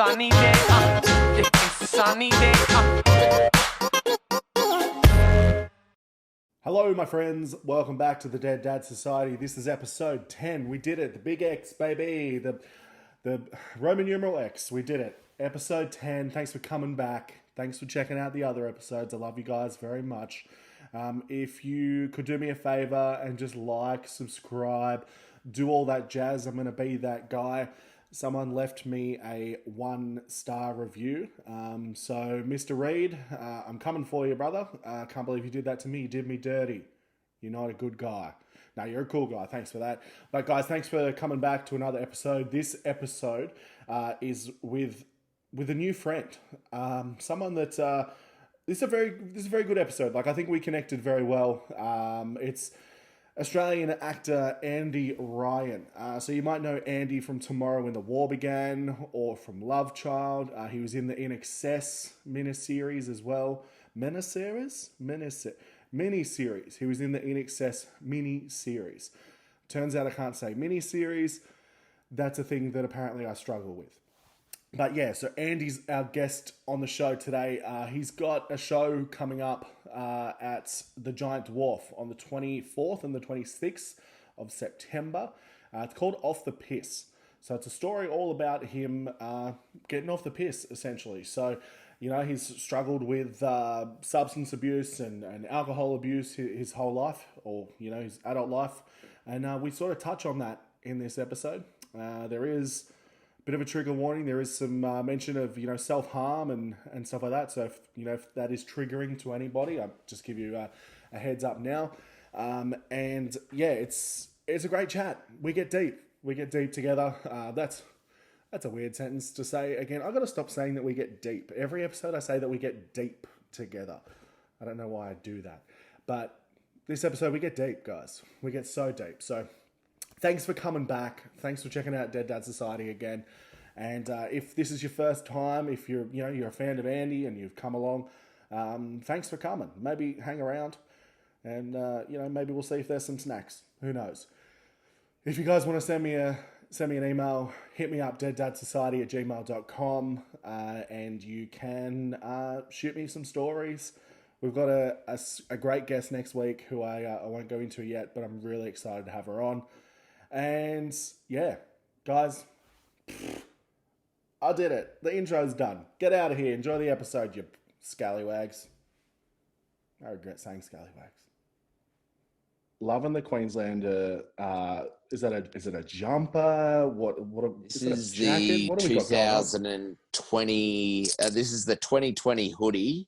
sunny day. It's a sunny day. Hello, my friends. Welcome back to the Dead Dad Society. This is episode 10. We did it. The big X, baby. The Roman numeral X. We did it. Episode 10. Thanks for coming back. Thanks for checking out the other episodes. I love you guys very much. If you could do me a favor and just like, subscribe, do all that jazz. I'm going to be that guy. Someone left me a 1-star review. So, Mr. Reed, I'm coming for you, brother. I can't believe you did that to me. You did me dirty. You're not a good guy. No, you're a cool guy. Thanks for that. But, guys, thanks for coming back to another episode. This episode is with a new friend. Someone that... This is a very good episode. Like, I think we connected very well. It's Australian actor Andy Ryan. So you might know Andy from Tomorrow When the War Began or from Love Child. He was in the In Excess miniseries as well. Miniseries. He was in the In Excess miniseries. Turns out I can't say miniseries. That's a thing that apparently I struggle with. But yeah, so Andy's our guest on the show today. He's got a show coming up at the Giant Dwarf on the 24th and the 26th of September. It's called Off the Piss. So it's a story all about him getting off the piss, essentially. So, you know, he's struggled with substance abuse and alcohol abuse his whole life, or, you know, his adult life. And we sort of touch on that in this episode. There is... bit of a trigger warning. There is some mention of, you know, self-harm and stuff like that. So, if that is triggering to anybody, I'll just give you a heads up now. And yeah, it's a great chat. We get deep together. That's a weird sentence to say again. I've got to stop saying that we get deep. Every episode I say that we get deep together. I don't know why I do that. But this episode we get deep, guys. We get so deep. So thanks for coming back. Thanks for checking out Dead Dad Society again. And if this is your first time, if you're a fan of Andy and you've come along, thanks for coming. Maybe hang around, and maybe we'll see if there's some snacks. Who knows? If you guys want to send me an email, hit me up deaddadsociety@gmail.com, and you can shoot me some stories. We've got a great guest next week who I won't go into yet, but I'm really excited to have her on. And yeah, guys, I did it. The intro's done. Get out of here. Enjoy the episode, you scallywags. I regret saying scallywags. Loving the Queenslander. Is it a jumper? This is the 2020. This is the 2020 hoodie,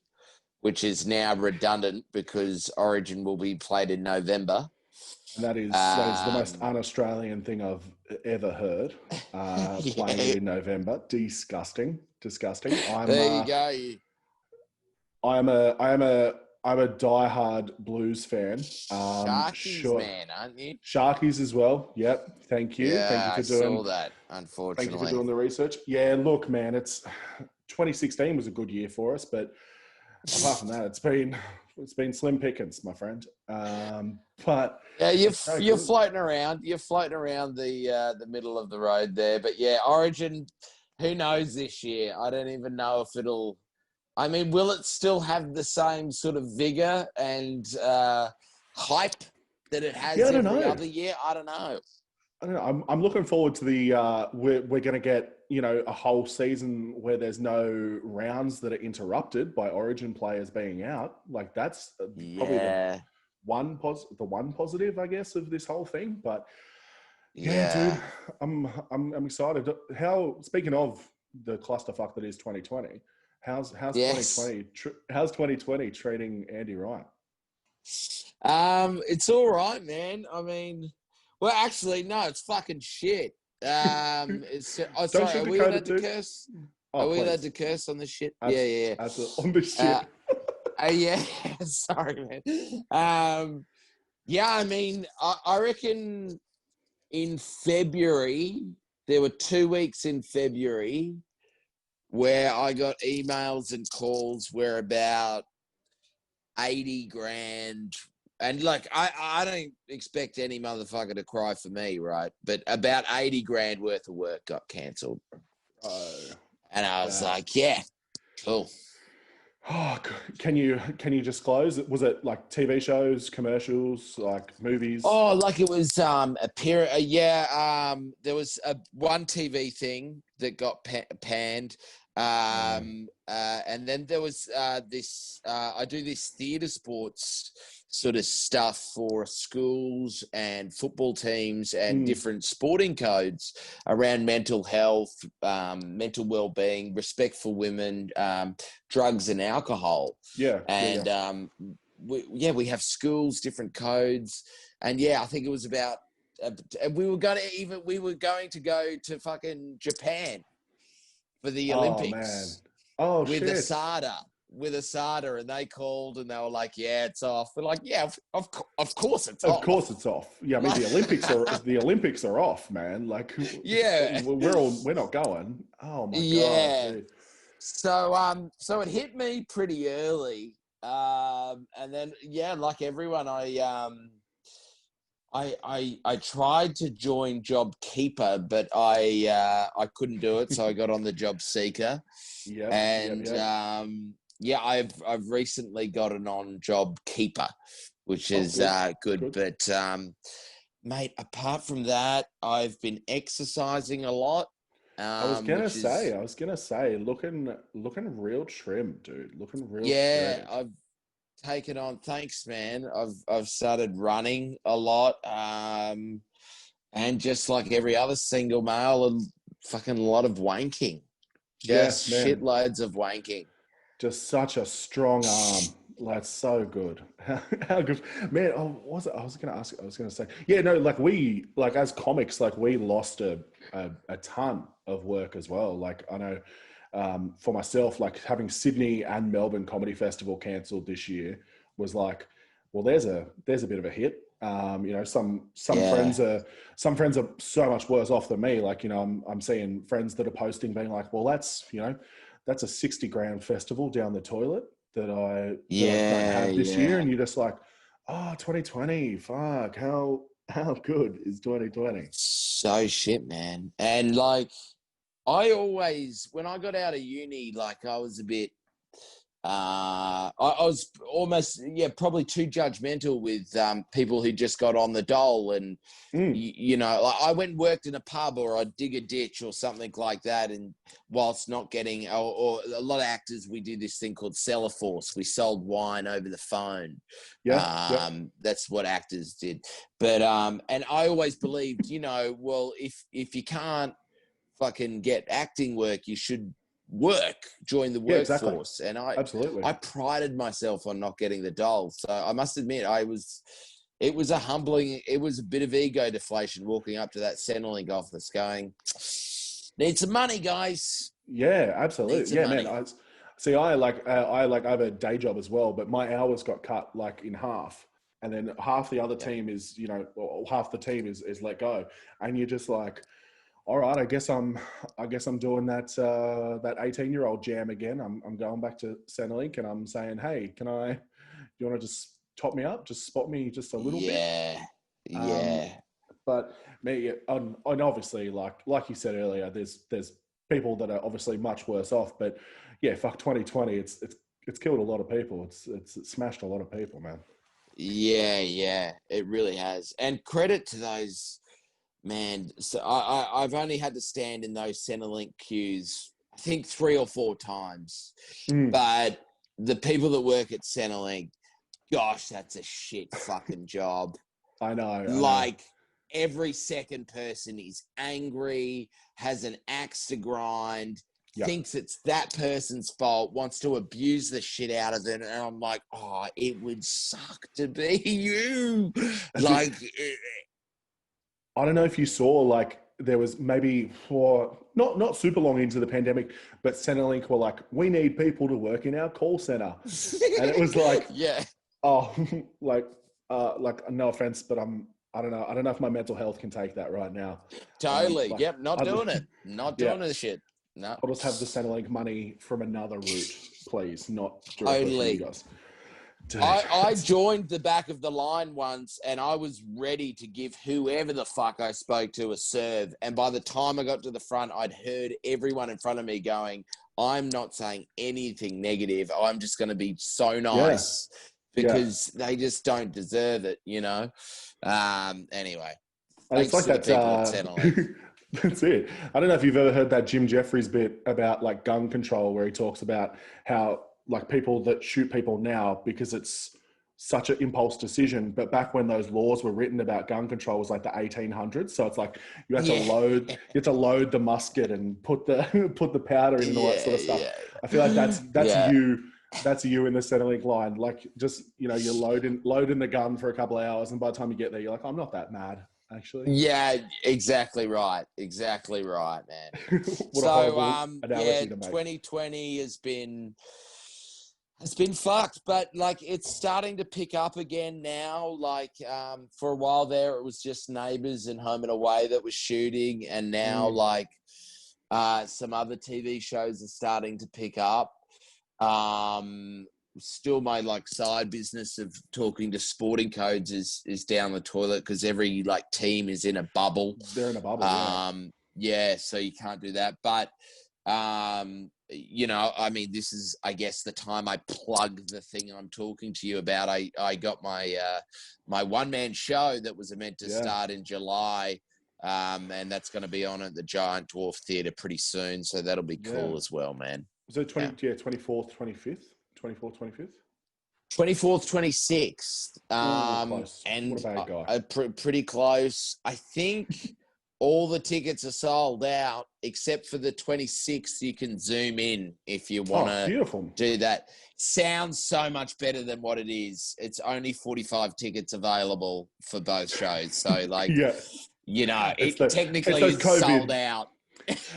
which is now redundant because Origin will be played in November. And that is the most un-Australian thing I've ever heard. Playing it in November. Disgusting. There you go. I'm a diehard Blues fan. Sharkies man, aren't you? Sharkies as well. Yep. Thank you. Yeah, thank you for saw that, unfortunately. Thank you for doing the research. Yeah, look, man, 2016 was a good year for us, but apart from that, it's been slim pickings, my friend. But yeah, you're floating around. You're floating around the middle of the road there. But yeah, Origin, who knows this year? I don't even know if it'll. I mean, will it still have the same sort of vigor and hype that it has every other year? I don't know. I'm looking forward to the. We're going to get a whole season where there's no rounds that are interrupted by Origin players being out. Like that's probably the one positive, I guess, of this whole thing. But yeah, dude, I'm excited. Speaking of the clusterfuck that is 2020, how's 2020? How's 2020 treating Andy Ryan? It's all right, man. I mean. Well, actually, no, it's fucking shit. Are we allowed to curse? Are we allowed to curse on this shit? Yeah. Absolutely. On this shit. Yeah. Sorry, man. Yeah, I mean, I reckon in February, there were 2 weeks in February where I got emails and calls where about 80 grand. And, like, I don't expect any motherfucker to cry for me, right? But about 80 grand worth of work got cancelled. And I was like, yeah, cool. Oh, can you disclose? Was it like TV shows, commercials, like movies? Oh, like it was there was one TV thing that got panned. And then there was this I do this theatre sports sort of stuff for schools and football teams and different sporting codes around mental health, mental well-being, respect for women, drugs and alcohol. We have schools, different codes, and I think it was about we were going to go to fucking Japan for the Olympics. With ASADA, and they called and they were like, yeah, it's off. We're like, yeah, of course it's off. Of course it's off. Yeah, I mean the Olympics are off, man. Like, we're not going. Oh my god. Dude. So it hit me pretty early, and then like everyone, I tried to join Job Keeper, but I couldn't do it, so I got on the Job Seeker. I've recently gotten on Job Keeper, which is good. But mate, apart from that, I've been exercising a lot. I was gonna say, looking real trim, dude. Looking real. Yeah, I've taken on. Thanks, man. I've started running a lot, and just like every other single male, a fucking lot of wanking. Just shitloads of wanking. Just such a strong arm. Like, so good. How good, man. I was going to say, like as comics, like we lost a ton of work as well. Like I know, for myself, like having Sydney and Melbourne Comedy Festival cancelled this year was like, well, there's a bit of a hit. Some friends are so much worse off than me. Like, I'm seeing friends that are posting being like, well, that's a 60 grand festival down the toilet that I don't have this year. And you're just like, oh, 2020, fuck, how good is 2020? So shit, man. And like, I always, when I got out of uni, like I was a bit, I was almost, probably too judgmental with people who just got on the dole. And, like I went and worked in a pub or I'd dig a ditch or something like that. And whilst not getting, or a lot of actors, we do this thing called Cellar Force. We sold wine over the phone. That's what actors did. But, and I always believed, well, if you can't fucking get acting work, you should join the workforce. And I prided myself on not getting the dole. So I must admit, it was a humbling, it was a bit of ego deflation walking up to that Centrelink office going, need some money, guys. Yeah, absolutely. Yeah, money. Man. I have a day job as well, but my hours got cut like in half. And then half the other team is, half the team is let go. And you're just like, all right, I guess I'm doing that 18-year-old jam again. I'm going back to Centrelink and I'm saying, hey, do you want to just top me up, just spot me just a little bit? But me, and obviously, like you said earlier, there's people that are obviously much worse off. But yeah, fuck 2020, it's killed a lot of people. It's smashed a lot of people, man. Yeah, it really has. And credit to those. Man, so I've only had to stand in those Centrelink queues, I think 3 or 4 times. But the people that work at Centrelink, gosh, that's a shit fucking job. I know. Like, every second person is angry, has an axe to grind, thinks it's that person's fault, wants to abuse the shit out of it. And I'm like, oh, it would suck to be you. Like... I don't know if you saw, like, there was maybe for not super long into the pandemic, but Centrelink were like, we need people to work in our call center. And it was like, no offense, but I don't know if my mental health can take that right now. Totally. Not doing it. Not doing this shit. No. I'll just have the Centrelink money from another route, please, not directly from you guys. Dude. I joined the back of the line once, and I was ready to give whoever the fuck I spoke to a serve. And by the time I got to the front, I'd heard everyone in front of me going, I'm not saying anything negative. I'm just going to be so nice because they just don't deserve it, you know? Anyway, and it's like to the that. people at Centrelink. That's it. I don't know if you've ever heard that Jim Jeffries bit about like gun control, where he talks about how like people that shoot people now because it's such an impulse decision, but back when those laws were written about gun control was like the 1800s. So it's like you had to load the musket and put the powder in and all that sort of stuff. I feel like that's you. That's you in the Centrelink line. Like just, you know, you're loading the gun for a couple of hours, and by the time you get there, you're like, I'm not that mad, actually. Yeah, exactly right, man. So 2020 has been fucked, but like it's starting to pick up again now. Like for a while there, it was just Neighbours and Home and Away that was shooting, and now like some other TV shows are starting to pick up. Still my like side business of talking to sporting codes is down the toilet because every like team is in a bubble. They're in a bubble. So you can't do that. But you know, I mean, this is, I guess, the time I plug the thing I'm talking to you about. I got my my one-man show that was meant to start in July, and that's going to be on at the Giant Dwarf Theatre pretty soon. So that'll be cool as well, man. So 24th, 25th? 24th, 25th? 24th, 26th. Close. And what a bad guy. Pretty close. I think all the tickets are sold out, except for the 26th. You can zoom in if you want to do that. Sounds so much better than what it is. It's only 45 tickets available for both shows. So, like, you know, technically it's sold out.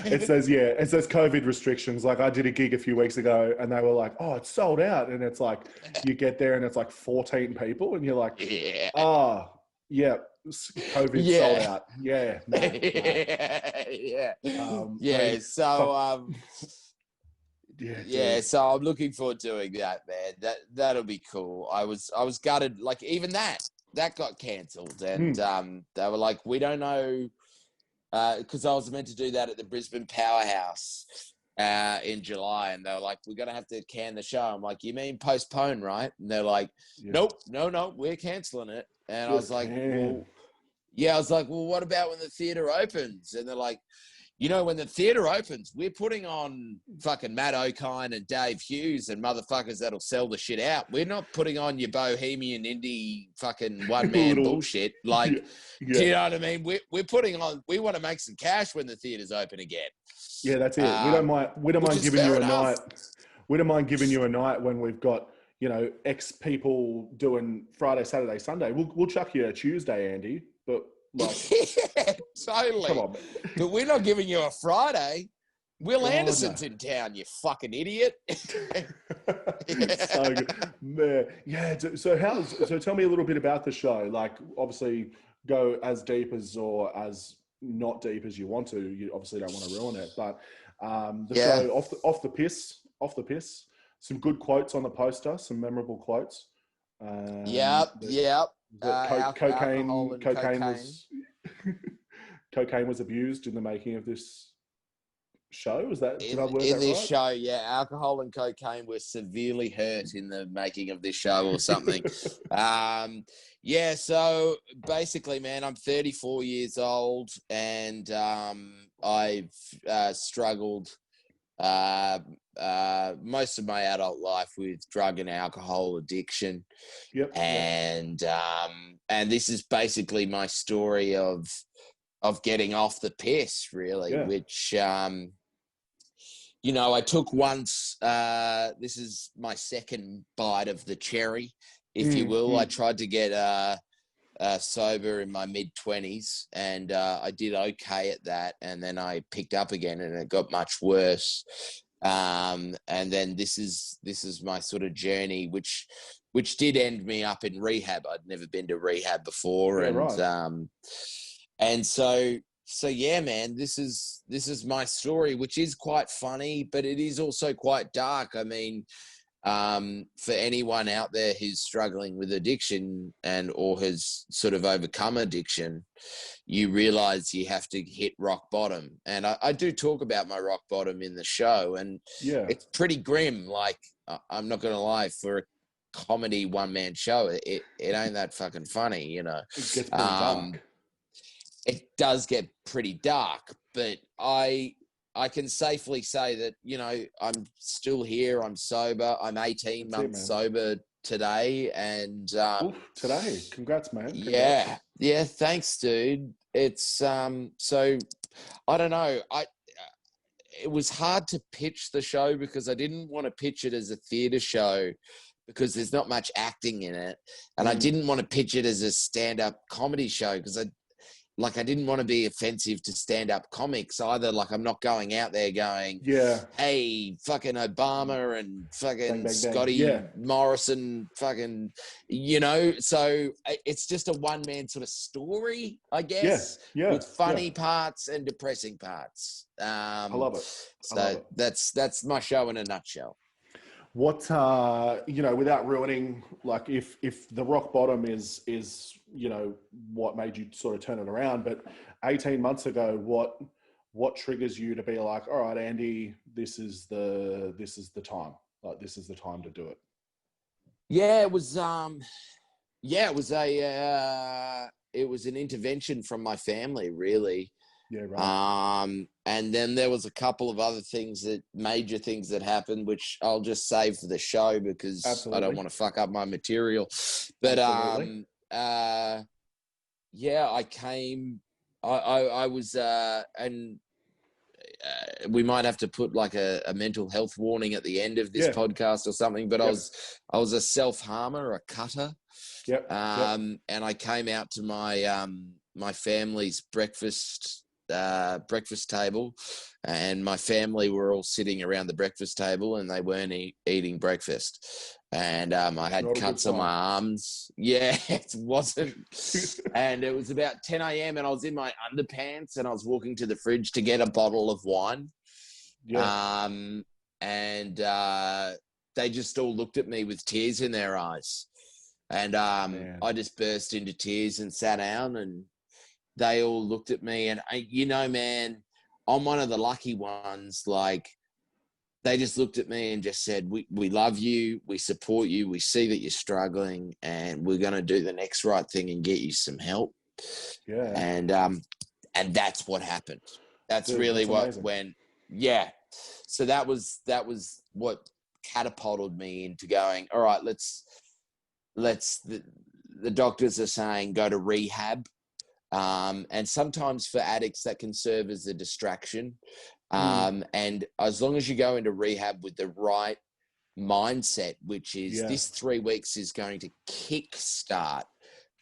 It says COVID restrictions. Like I did a gig a few weeks ago and they were like, oh, it's sold out. And it's like, you get there and it's like 14 people and you're like, COVID sold out. Yeah. So I'm looking forward to doing that, man. That'll be cool. I was gutted. Like even that got cancelled and they were like, we don't know. Because I was meant to do that at the Brisbane Powerhouse in July, and they were like, "We're gonna have to can the show." I'm like, "You mean postpone, right?" And they're like, "Nope, no, we're cancelling it." And I was like, "Well, what about when the theatre opens?" And they're like, "You know, when the theatre opens, we're putting on fucking Matt O'Kine and Dave Hughes and motherfuckers that'll sell the shit out. We're not putting on your bohemian indie fucking one-man bullshit. Like, do you know what I mean? We're putting on, we want to make some cash when the theatre's open again." Yeah, that's it. We don't mind giving you a night. We don't mind giving you a night when we've got, you know, X people doing Friday, Saturday, Sunday. We'll chuck you a Tuesday, Andy, but like, totally. Come on, but we're not giving you a Friday. Will Anderson's in town, you fucking idiot. So good. Man. Yeah. So tell me a little bit about the show. Like, obviously, go as deep as or as not deep as you want to. You obviously don't want to ruin it, but the show off the piss. Some good quotes on the poster. Some memorable quotes. Cocaine was abused in the making of this show. Is that in this show? Yeah, alcohol and cocaine were severely hurt in the making of this show or something. So basically, man, I'm 34 years old and I've struggled most of my adult life with drug and alcohol addiction. And this is basically my story of getting off the piss, really, which you know, I took once. This is my second bite of the cherry, if you will. I tried to get sober in my mid-20s, and I did okay at that. And then I picked up again, and it got much worse. And then this is my sort of journey, which did end me up in rehab. I'd never been to rehab before, and so yeah, man, this is my story, which is quite funny, but it is also quite dark. I mean, For anyone out there who's struggling with addiction or has sort of overcome addiction, you realize you have to hit rock bottom. And I do talk about my rock bottom in the show, and it's pretty grim. Like, I'm not going to lie, for a comedy one-man show, it ain't that fucking funny, you know. It gets pretty dark. It does get pretty dark, but I can safely say that, you know, I'm still here. I'm sober. I'm 18 months sober today. And today, congrats, man. Congrats. Yeah. Thanks, dude. It's so I don't know. It was hard to pitch the show because I didn't want to pitch it as a theater show because there's not much acting in it, and I didn't want to pitch it as a stand-up comedy show because I didn't want to be offensive to stand-up comics either. Like, I'm not going out there going, hey, fucking Obama and fucking bang, bang, Scotty bang. Morrison, fucking, you know. So it's just a one-man sort of story, I guess, with funny parts and depressing parts. I love it. So that's my show in a nutshell. What you know, without ruining, like, if the rock bottom is you know what made you sort of turn it around, but 18 months ago, what triggers you to be like, all right, Andy, this is the time, like, this is the time to do it? It was it was an intervention from my family, really. Yeah, right. And then there was a couple of other major things that happened, which I'll just save for the show because I don't want to fuck up my material. But I was, and we might have to put like a mental health warning at the end of this podcast or something. But I was a self-harmer, a cutter. And I came out to my my family's breakfast table, and my family were all sitting around the breakfast table and they weren't eating breakfast, and I had cuts on my arms. It wasn't. And it was about 10 a.m. and I was in my underpants and I was walking to the fridge to get a bottle of wine. And they just all looked at me with tears in their eyes, and I just burst into tears and sat down, and they all looked at me, and you know, man, I'm one of the lucky ones. Like, they just looked at me and just said, we love you, we support you, we see that you're struggling, and we're going to do the next right thing and get you some help. And that's what happened. That's really what amazing. So that was what catapulted me into going, all right, let's the doctors are saying go to rehab. And sometimes for addicts that can serve as a distraction. And as long as you go into rehab with the right mindset, which is this 3 weeks is going to kickstart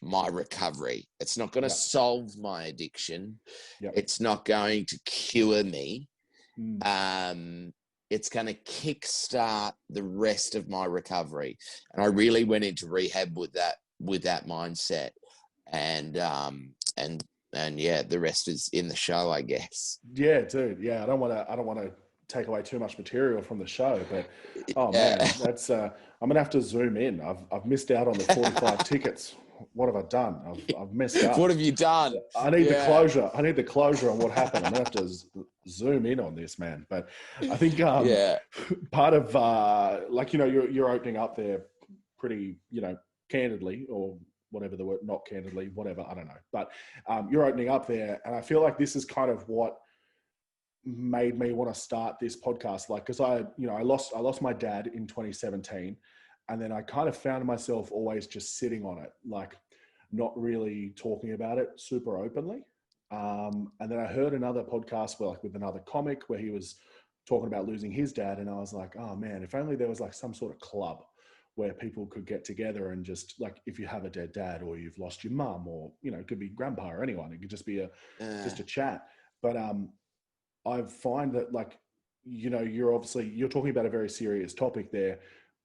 my recovery. It's not going to solve my addiction. It's not going to cure me. It's going to kickstart the rest of my recovery. And I really went into rehab with that mindset. And the rest is in the show, I guess. Yeah, dude. Yeah, I don't want to take away too much material from the show, but man, that's I'm gonna have to zoom in. I've missed out on the 45 tickets. What have I done? I've messed up. What have you done? I need the closure. I need the closure on what happened. I'm gonna have to zoom in on this, man. But I think part of like, you know, you're opening up there pretty, you know, candidly, or whatever the word, not candidly, whatever, I don't know. But you're opening up there, and I feel like this is kind of what made me want to start this podcast. Like, because I lost my dad in 2017, and then I kind of found myself always just sitting on it, like not really talking about it super openly. And then I heard another podcast with another comic where he was talking about losing his dad, and I was like, oh man, if only there was like some sort of club where people could get together and just, like, if you have a dead dad or you've lost your mum, or, you know, it could be grandpa or anyone, it could just be just a chat. But I find that, like, you know, you're talking about a very serious topic there,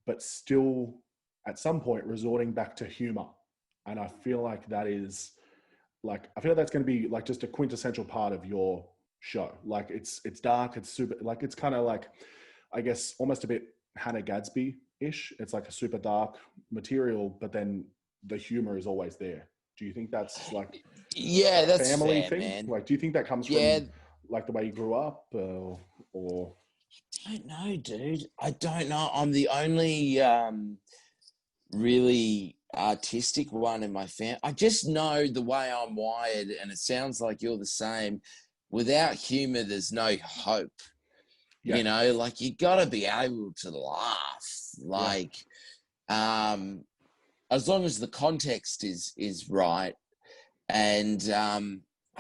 but still at some point resorting back to humor. And I feel like that's going to be like just a quintessential part of your show. Like, it's dark, it's super, like, it's kind of like, I guess, almost a bit Hannah Gadsby ish. It's like a super dark material, but then the humor is always there. Do you think that's like Yeah, a that's family fair, thing? man. Like, do you think that comes Yeah, from like the way you grew up, or I don't know, dude. I don't know. I'm the only really artistic one in my family. I just know the way I'm wired, and it sounds like you're the same. Without humor, there's no hope. yeah, You know, like you got to be able to laugh. yeah, Like, as long as the context is right, and I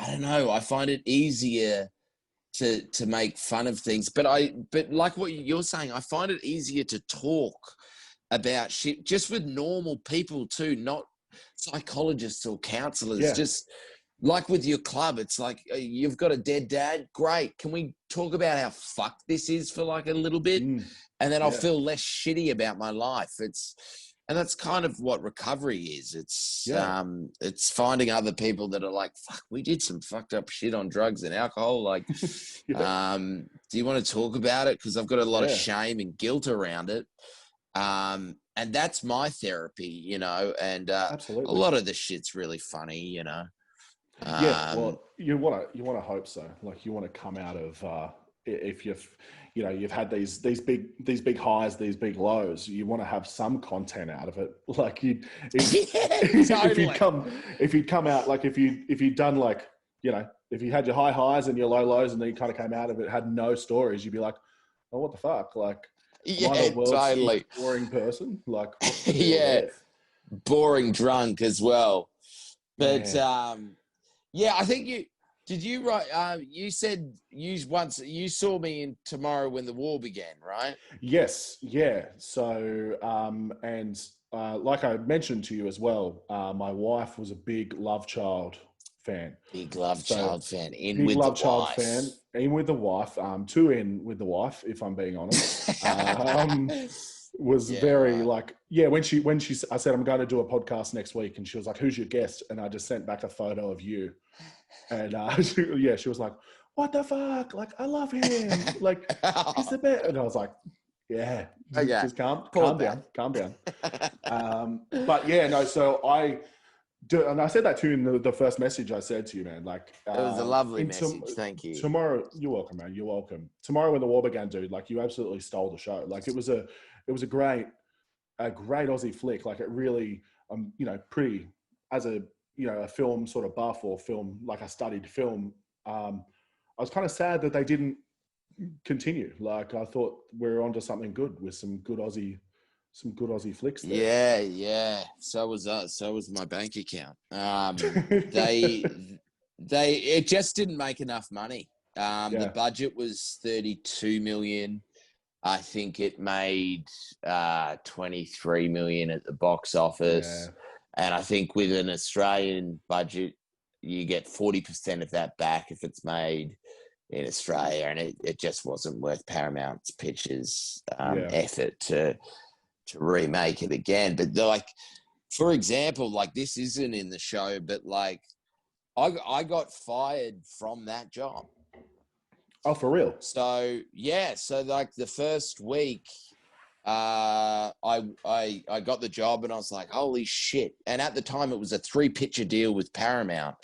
don't know. I find it easier to make fun of things, but like what you're saying, I find it easier to talk about shit just with normal people too, not psychologists or counselors. yeah, Just like with your club, it's like you've got a dead dad. Great. Can we talk about how fucked this is for like a little bit? And then I'll yeah, feel less shitty about my life. And that's kind of what recovery is. yeah, It's finding other people that are like, fuck, we did some fucked up shit on drugs and alcohol. Like, yeah, do you want to talk about it? Because I've got a lot of yeah, shame and guilt around it. And that's my therapy, you know, and a absolutely. lot of the shit's really funny, you know. Yeah, Um, well, you want to hope so. Like you want to come out of if you've had these big highs, these big lows. You want to have some content out of it. Like yeah, if you'd come out like if you'd done like if you had your high highs and your low lows and then you kind of came out of it had no stories, you'd be like, oh, what the fuck? Like, am I the yeah, world's totally. most boring person? Like, what's the deal Yeah, there? boring drunk as well. But Yeah. yeah, I think you write. You said you saw me in Tomorrow When the War Began, right? Yes, yeah. So, and like I mentioned to you as well, my wife was a big Love Child fan. Big Love So, Child fan. In big with the Love Child wife. fan, in with the wife, two in with the wife, if I'm being honest. Was Yeah, very right. like, yeah, when she I said I'm going to do a podcast next week, and she was like, "Who's your guest?" And I just sent back a photo of you, and she was like, "What the fuck? Like, I love him. Like, he's the best." And I was like, "Yeah, Okay, just calm, pull calm it back. down, calm down." But yeah, no. So I do, and I said that to you in the first message I said to you, man. Like, It was a lovely into message. Thank you. tomorrow, you're welcome, man. You're welcome. Tomorrow when the war began, dude. Like, you absolutely stole the show. Like, it was a great Aussie flick. Like, it really, pretty as a film sort of buff or film like I studied film. I was kind of sad that they didn't continue. Like, I thought we were onto something good with some good Aussie flicks there. Yeah, yeah. So was us. So was my bank account. They it just didn't make enough money. The Yeah, budget was 32 million. I think it made 23 million at the box yeah, office. And I think with an Australian budget, you get 40% of that back if it's made in Australia. And it just wasn't worth Paramount's Pictures yeah, effort to remake it again. But like, for example, like this isn't in the show, but like I got fired from that job. Oh, for real? So yeah, so like the first week, I got the job and I was like, holy shit! And at the time, it was a 3-picture deal with Paramount,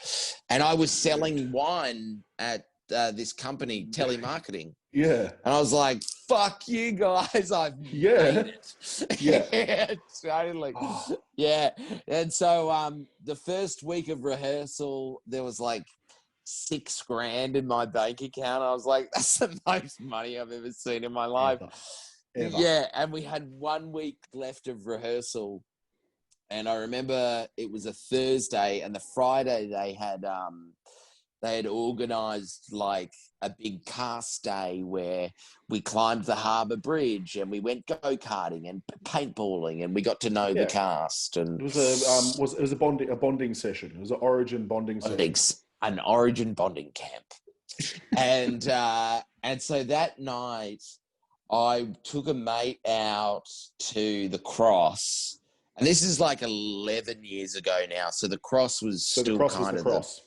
and I was selling wine at this company, telemarketing. Yeah, And I was like, fuck you guys, I've yeah, made it. yeah. Yeah, totally. Oh, Yeah. And so the first week of rehearsal, there was like $6,000 in my bank account. I was like, that's the most money I've ever seen in my life. ever. Yeah. And we had 1 week left of rehearsal. And I remember it was a Thursday, and the Friday they had organized like a big cast day where we climbed the harbour bridge and we went go-karting and paintballing, and we got to know the Yeah. cast. And It was a bonding session. It was an origin bonding session. an origin bonding camp. And so that night I took a mate out to the Cross. And this is like 11 years ago now. So the Cross was So still the cross was kind the of cross.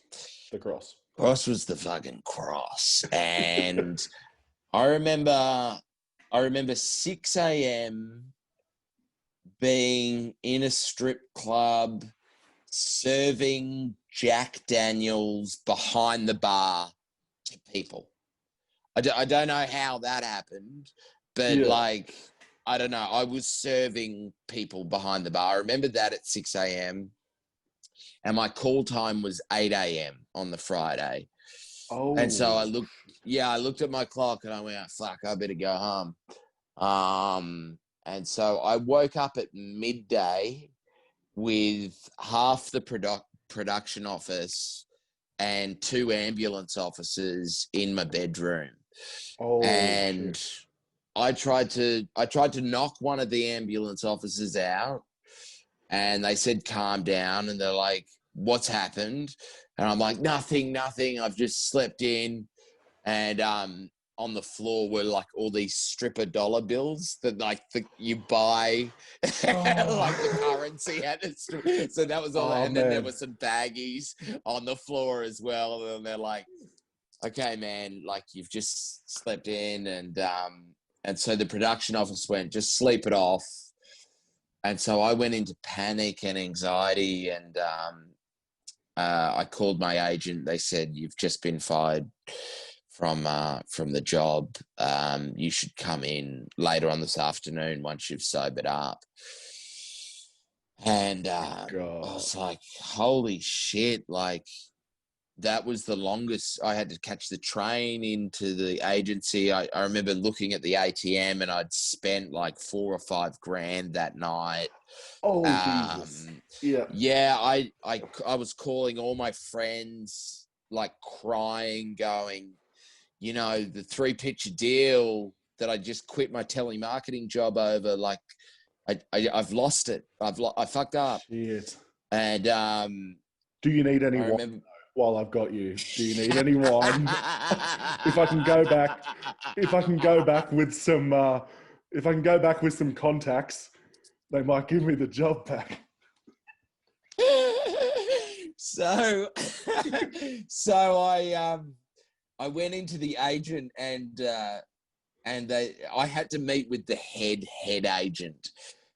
The cross. Cross was the fucking Cross. And I remember 6 a.m. being in a strip club, serving Jack Daniels behind the bar to people. I don't know how that happened, but like, I don't know. I was serving people behind the bar. I remember that at 6 a.m. and my call time was 8 a.m. on the Friday. Oh. And so I looked at my clock and I went, oh, fuck, I better go home. And so I woke up at midday with half the production office and 2 ambulance officers in my bedroom. Oh, and shit. I tried to knock one of the ambulance officers out, and they said, calm down. And they're like, what's happened? And I'm like, nothing. I've just slept in. And on the floor were like all these stripper dollar bills that you buy, like the currency. So that was all. And then there were some baggies on the floor as well. And they're like, okay, man, like you've just slept in. And so the production office went, just sleep it off. And so I went into panic and anxiety, and I called my agent. They said, you've just been fired from the job. You should come in later on this afternoon once you've sobered up. And I was like, holy shit, like that was the longest. I had to catch the train into the agency. I remember looking at the ATM and I'd spent like $4 or $5 grand that night. Oh, Jesus. Yeah, I was calling all my friends, like crying, going, you know, the 3-picture deal that I just quit my telemarketing job over, like I've lost it. I fucked up. Shit. And do you need any wine while I've got you? Do you need any wine? If I can go back with some contacts, they might give me the job back. So I went into the agent, and I had to meet with the head agent,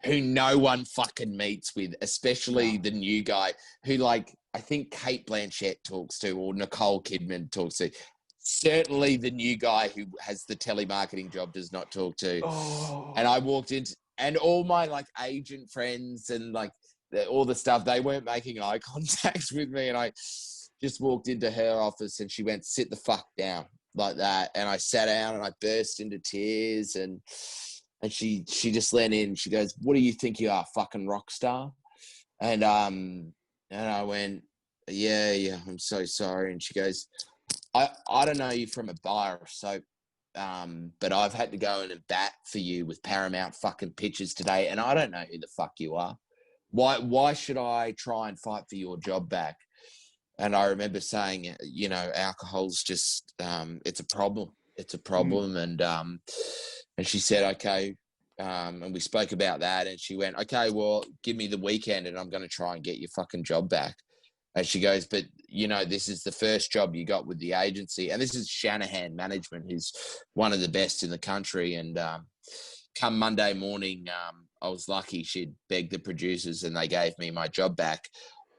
who no one fucking meets with, especially the new guy who, like, I think Kate Blanchett talks to, or Nicole Kidman talks to. Certainly the new guy who has the telemarketing job does not talk to. Oh. And I walked in, and all my like agent friends and like all the stuff, they weren't making eye contact with me. And I just walked into her office and she went, sit the fuck down, like that. And I sat down and I burst into tears, and she just leaned in. She goes, what do you think you are, fucking rock star? And I went, yeah, I'm so sorry. And she goes, I don't know you from a bar of soap, but I've had to go in and bat for you with Paramount fucking pictures today, and I don't know who the fuck you are. Why should I try and fight for your job back? And I remember saying, you know, alcohol's just, it's a problem. It's a problem. And she said, okay. And we spoke about that, and she went, okay, well, give me the weekend and I'm going to try and get your fucking job back. And she goes, but, you know, this is the first job you got with the agency. And this is Shanahan Management, who's one of the best in the country. And come Monday morning, I was lucky she'd begged the producers and they gave me my job back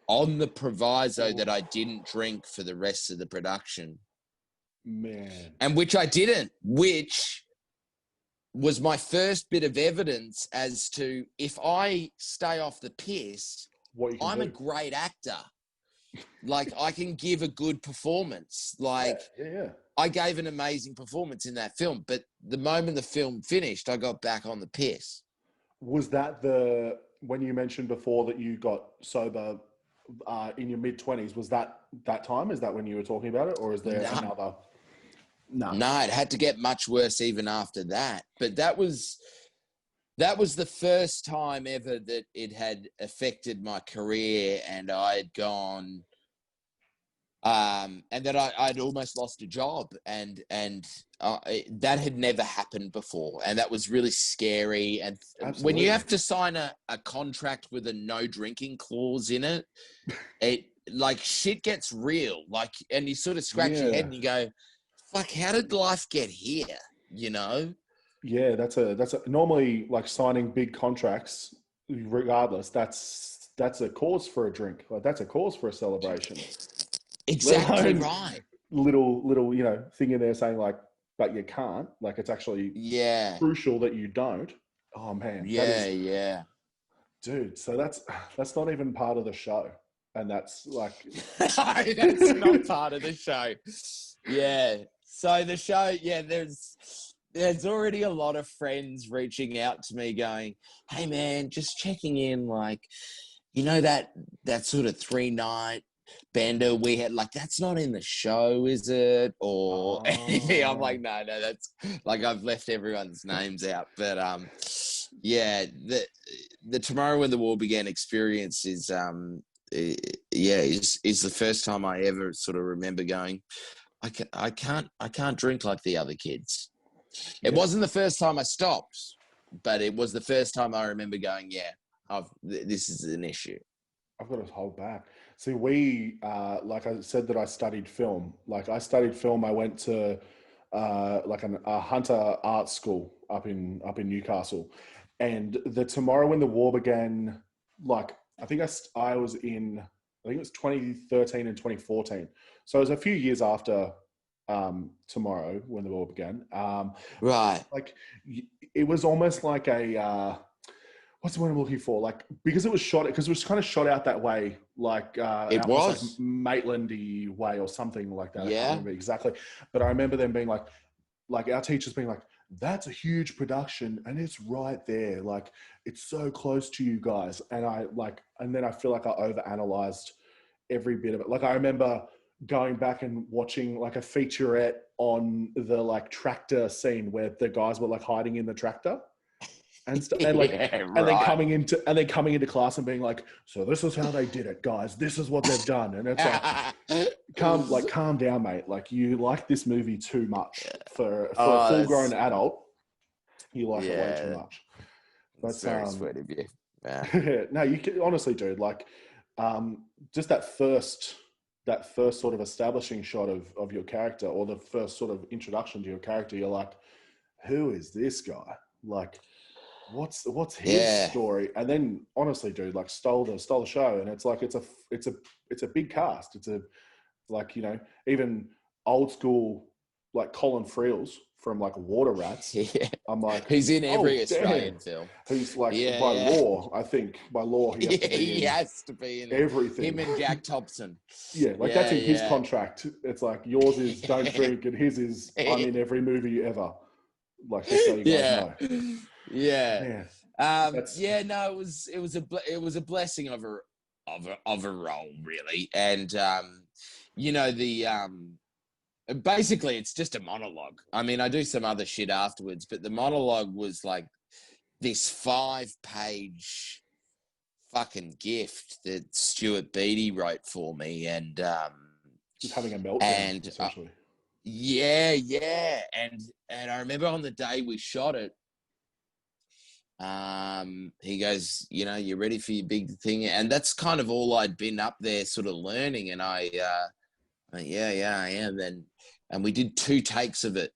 on the proviso that I didn't drink for the rest of the production. Man. And which I didn't, which was my first bit of evidence as to, if I stay off the piss, I'm a great actor. Like, I can give a good performance. Like, I gave an amazing performance in that film, but the moment the film finished, I got back on the piss. Was that when you mentioned before that you got sober in your mid-20s, was that time? Is that when you were talking about it, or is there another? No, it had to get much worse even after that. But that was the first time ever that it had affected my career, and I had gone, and that I'd almost lost a job, and that had never happened before, and that was really scary. And Absolutely. When you have to sign a contract with a no drinking clause in it, it like shit gets real. Like, and you sort of scratch your head and you go, fuck, how did life get here? You know? Yeah, that's a normally, like, signing big contracts regardless, that's a cause for a drink. Like that's a cause for a celebration. Let Exactly alone right. little thing in there saying like, but you can't. Like it's actually Yeah. crucial that you don't. Oh man, that Yeah, is, yeah. dude. So that's not even part of the show, and that's like, That's not part of the show. Yeah. So the show, yeah, there's already a lot of friends reaching out to me going, "Hey man, just checking in, like, that sort of 3 night bender we had, like that's not in the show, is it? Or anything?" I'm like, oh, no, that's like I've left everyone's names out. But yeah, the Tomorrow When the War Began experience is is the first time I ever sort of remember going, I can't drink like the other kids. It yeah. wasn't the first time I stopped, but it was the first time I remember going, yeah, this is an issue. I've got to hold back. See, we, like I said, that I studied film. Like I studied film. I went to like a Hunter art school up in Newcastle, and the Tomorrow When the War Began. Like I was in. I think it was 2013 and 2014. So it was a few years after Tomorrow When the War Began. Right. Like it was almost like a what's the word I'm looking for? Like because it was kind of shot out that way, like It almost like was. Maitlandy way or something like that. I can't Yeah. remember exactly, but I remember them being like our teachers being like, "That's a huge production, and it's right there. Like it's so close to you guys." And then I feel like I overanalyzed every bit of it. Like I remember going back and watching like a featurette on the like tractor scene where the guys were like hiding in the tractor and and like Yeah, and then right. coming into class and being like, so this is how they did it, guys, this is what they've done. And it's like, calm down, mate. Like you like this movie too much for a Oh, full grown adult. You like it way too yeah, much. it's But very sweet of you. Yeah. no, you can honestly, dude, like just that first sort of establishing shot of your character, or the first sort of introduction to your character, you're like, who is this guy? Like what's his Yeah. story? And then honestly, dude, like stole the show. And it's like it's a big cast. It's a like, even old school like Colin Friels from like Water Rats. Yeah. I'm like, He's in oh every damn. Australian film. Who's like Yeah, by yeah. law, I think by law he has to Yeah, be he in has to be in it. everything. Him and Jack Thompson. Yeah, like that's Yeah, in his yeah. contract. It's like yours is don't drink and his is I'm in every movie ever. Like just so you guys Yeah. know. Yeah. Man, that's Yeah, no, it was a blessing of a role, really. And the basically it's just a monologue. I mean, I do some other shit afterwards, but the monologue was like this 5-page fucking gift that Stuart Beattie wrote for me. just having a meltdown, And essentially. yeah. And I remember on the day we shot it, he goes, "You ready for your big thing?" And that's kind of all I'd been up there sort of learning. And I yeah, I am. And we did 2 takes of it.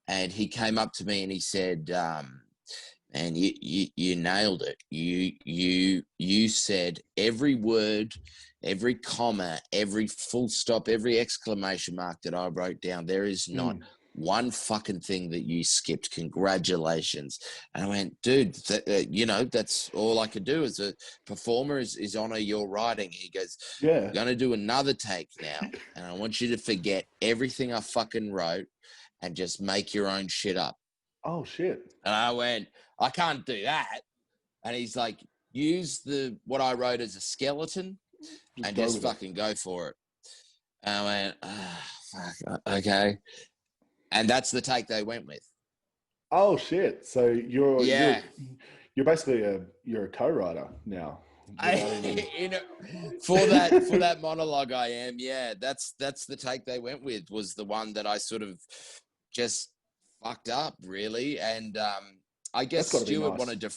And he came up to me and he said, "Man, you nailed it. You said every word, every comma, every full stop, every exclamation mark that I wrote down. There is not one fucking thing that you skipped. Congratulations." And I went, "Dude, that's all I could do as a performer is honor your writing." He goes, Yeah. "We're going to do another take now. And I want you to forget everything I fucking wrote and just make your own shit up." Oh shit. And I went, "I can't do that." And he's like, "Use what I wrote as a skeleton Just and go just with it. fucking go for it." And I went, fuck, okay. And that's the take they went with. Oh shit. So Yeah. you're basically you're a co-writer now. For that monologue, I am. Yeah, that's the take they went with, was the one that I sort of just fucked up, really. And I guess That's got to be Stuart nice. wanted to.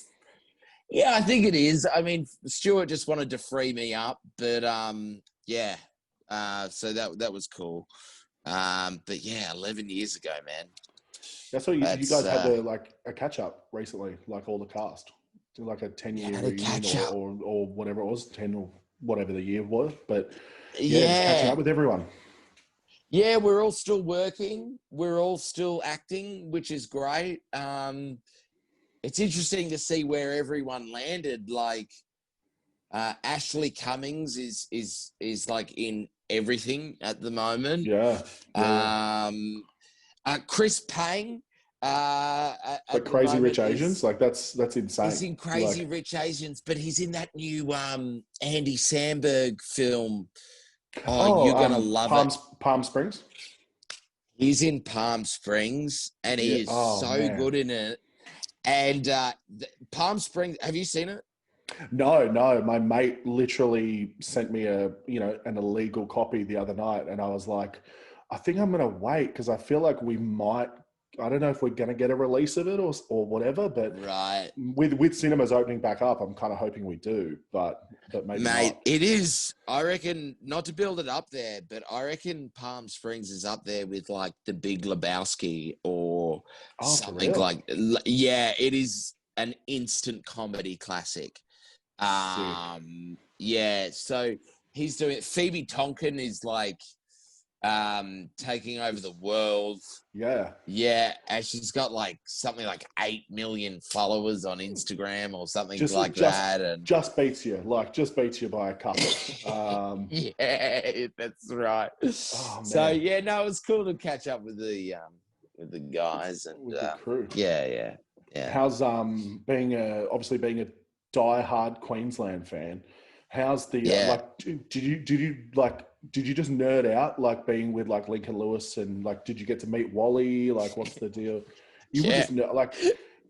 Yeah, I think it is. I mean, Stuart just wanted to free me up, but yeah. So that was cool. But yeah, 11 years ago, man. That's what you That's guys had like a catch up recently, like all the cast. like a 10-year to reunion catch up. or whatever it was, 10 or whatever the year was. But yeah, just catching Yeah. up with everyone. Yeah, we're all still working. We're all still acting, which is great. It's interesting to see where everyone landed. Like Ashley Cummings is like in everything at the moment. Yeah. Chris Pang Like at the Crazy Rich moment Asians, like that's insane. he's in Crazy like, Rich Asians, but he's in that new Andy Samberg film. Oh, oh, you're gonna love it. Palm Springs. He's in Palm Springs, and Yeah. he is Oh so man. good in it. And Palm Springs, have you seen it? No. My mate literally sent me an illegal copy the other night, and I was like, I think I'm gonna wait because I feel like we might. I don't know if we're gonna get a release of it or whatever, but Right. with cinemas opening back up, I'm kind of hoping we do, but maybe Mate, not. it is. I reckon, not to build it up there, but I reckon Palm Springs is up there with like The Big Lebowski or Oh, for something real? like. Yeah, it is an instant comedy classic. Sick. Yeah, so he's doing it. Phoebe Tonkin is like taking over the world. Yeah. Yeah, and she's got like something like 8 million followers on Instagram or something like that. And just beats you by a couple. yeah, that's right. Oh So man, yeah, no, it was cool to catch up with the guys and with the crew. yeah. How's obviously being a diehard Queensland fan? How's the like? Did you just nerd out like being with like Lincoln Lewis and like did you get to meet Wally? Like what's the deal? You would just like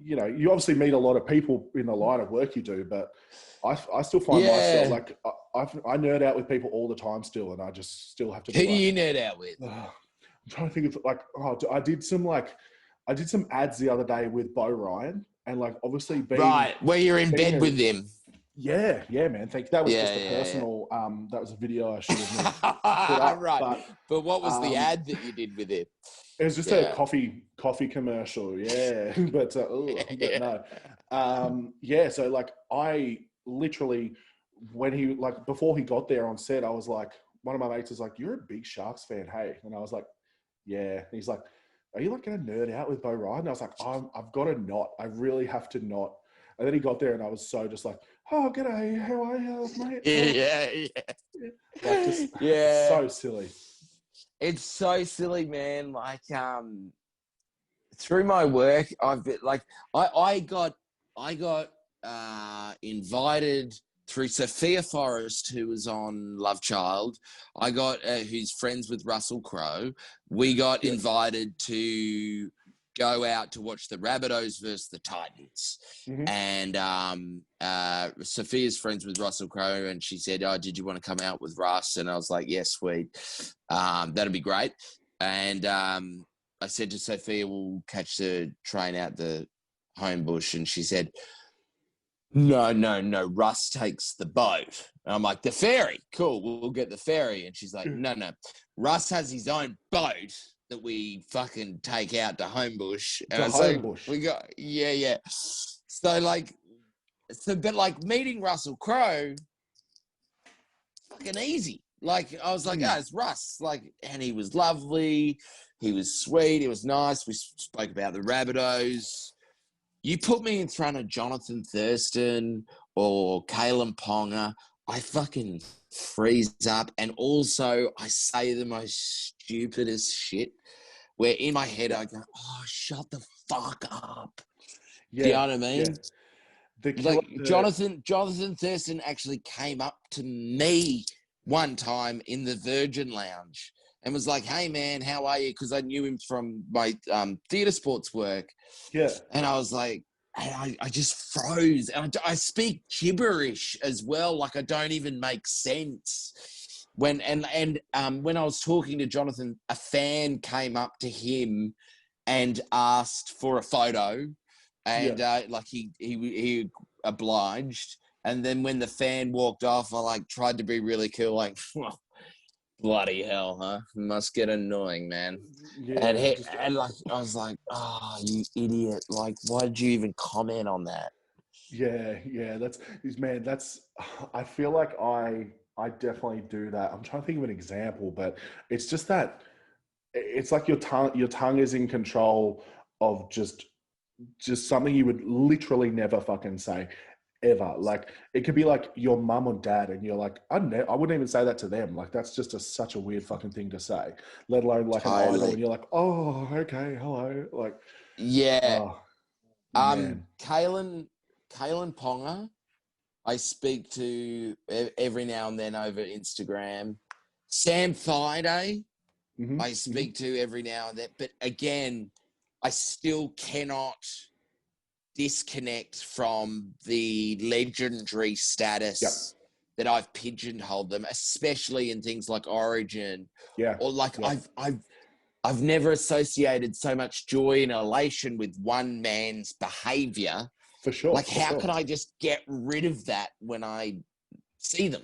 you obviously meet a lot of people in the line of work you do, but I still find myself like I nerd out with people all the time still, and I just still have to. Who do you nerd out with? I'm trying to think of like I did some ads the other day with Bo Ryan, and like obviously being right where you're in bed with him. Yeah, man. Thank you. That was just a personal. That was a video I should have put up. Right, but what was the ad that you did with it? It was just a coffee commercial. Yeah, but no. So like I literally when he like before he got there on set, I was like, one of my mates was like, "You're a big Sharks fan, hey?" And I was like, "Yeah." And he's like, "Are you like going to nerd out with Bo Ryan?" And I was like, "I've got to not. I really have to not." And then he got there, and I was so just like, "Oh, g'day, how are you, mate?" It's so silly. It's so silly, man. Like, through my work, I've been like, I got invited through Sophia Forrest, who was on Love Child. I got who's friends with Russell Crowe. We got invited to go out to watch the Rabbitohs versus the Titans. Mm-hmm. And Sophia's friends with Russell Crowe, and she said, "Oh, did you want to come out with Russ?" And I was like, "Yes, sweet. That'd be great." And I said to Sophia, "We'll catch the train out the Homebush," and she said, No. Russ takes the boat." And I'm like, "The ferry? Cool, we'll get the ferry." And she's like, No. Russ has his own boat that we fucking take out to Homebush. And I was like, we got, yeah. So but like meeting Russell Crowe, fucking easy. Like, I was like, it's Russ. Like, and he was lovely. He was sweet. He was nice. We spoke about the Rabbitohs. You put me in front of Jonathan Thurston or Kalen Ponga, I fucking freeze up. And also, I say the most stupidest shit where in my head I go, "Oh, shut the fuck up." Yeah, do you know what I mean? Yeah. Jonathan Thurston actually came up to me one time in the Virgin Lounge and was like, "Hey man, how are you?" Because I knew him from my theatre sports work. Yeah. And I was like, I just froze. And I speak gibberish as well. Like, I don't even make sense. When I was talking to Jonathan, a fan came up to him and asked for a photo, and he obliged. And then when the fan walked off, I like tried to be really cool, like, "Well, bloody hell, huh? Must get annoying, man." Yeah, and like I was like, "Oh, you idiot! Like, why did you even comment on that?" Yeah. Man. I feel like I definitely do that. I'm trying to think of an example, but it's just that it's like your tongue is in control of just something you would literally never fucking say ever. Like it could be like your mum or dad, and you're like, I wouldn't even say that to them. Like that's just such a weird fucking thing to say. Let alone like an idol, Totally. and you're like, oh, okay, hello, like, Yeah. oh man, Kalen Ponga, I speak to every now and then over Instagram. Sam Thaiday, I speak to every now and then. But again, I still cannot disconnect from the legendary Yep, status that I've pigeonholed them, especially in things like Origin, yeah, or like yeah, I've never associated so much joy and elation with one man's behavior. for sure, Like, for how can sure. I just get rid of that when I see them?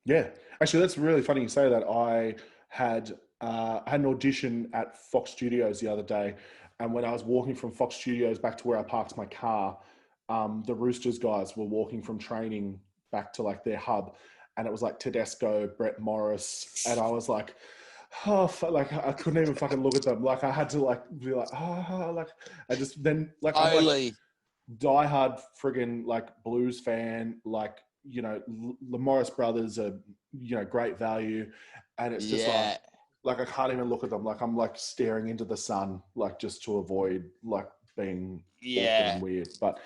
Yeah, actually, that's really funny you say that. I had an audition at Fox Studios the other day, and when I was walking from Fox Studios back to where I parked my car, the Roosters guys were walking from training back to like their hub, and it was like Tedesco, Brett Morris, and I was like, oh, like I couldn't even fucking look at them. Like I had to like be like, oh, like I just then like I'm like Totally. diehard friggin' like blues fan, like the Morris brothers are great value, and it's just Yeah. like I can't even look at them. Like I'm like staring into the sun, like just to avoid like being awkward and Yeah. weird. But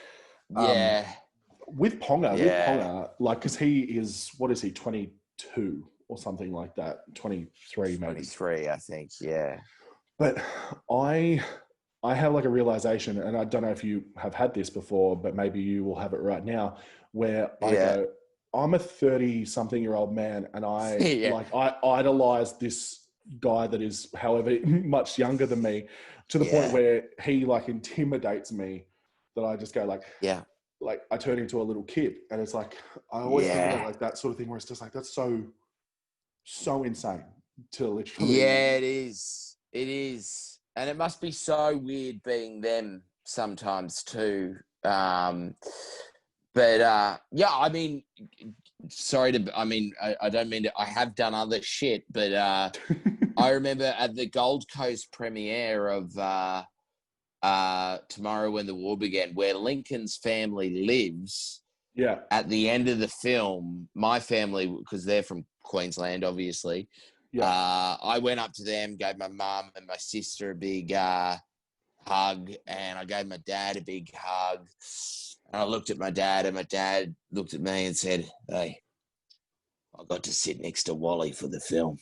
um, Yeah. Yeah. with Ponga, like because he is what is he 22 or something like that, 23 maybe. 23, I think. Yeah. But I I have like a realization, and I don't know if you have had this before, but maybe you will have it right now, where I Yeah. go, I'm a 30-something-year-old man, and Yeah. I idolize this guy that is however much younger than me, to the point Yeah. where he like intimidates me, that I just go Yeah. like I turn into a little kid, and it's like I always think about Yeah. like that sort of thing where it's just like that's so insane to literally. Yeah, it is. It is. And it must be so weird being them sometimes too. Yeah, I mean, I don't mean to, I have done other shit, but I remember at the Gold Coast premiere of Tomorrow When the War Began, where Lincoln's family lives, Yeah, at the end of the film, my family, because they're from Queensland, obviously, yeah. I went up to them, gave my mum and my sister a big hug, and I gave my dad a big hug. And I looked at my dad, and my dad looked at me and said, "Hey, I got to sit next to Wally for the film."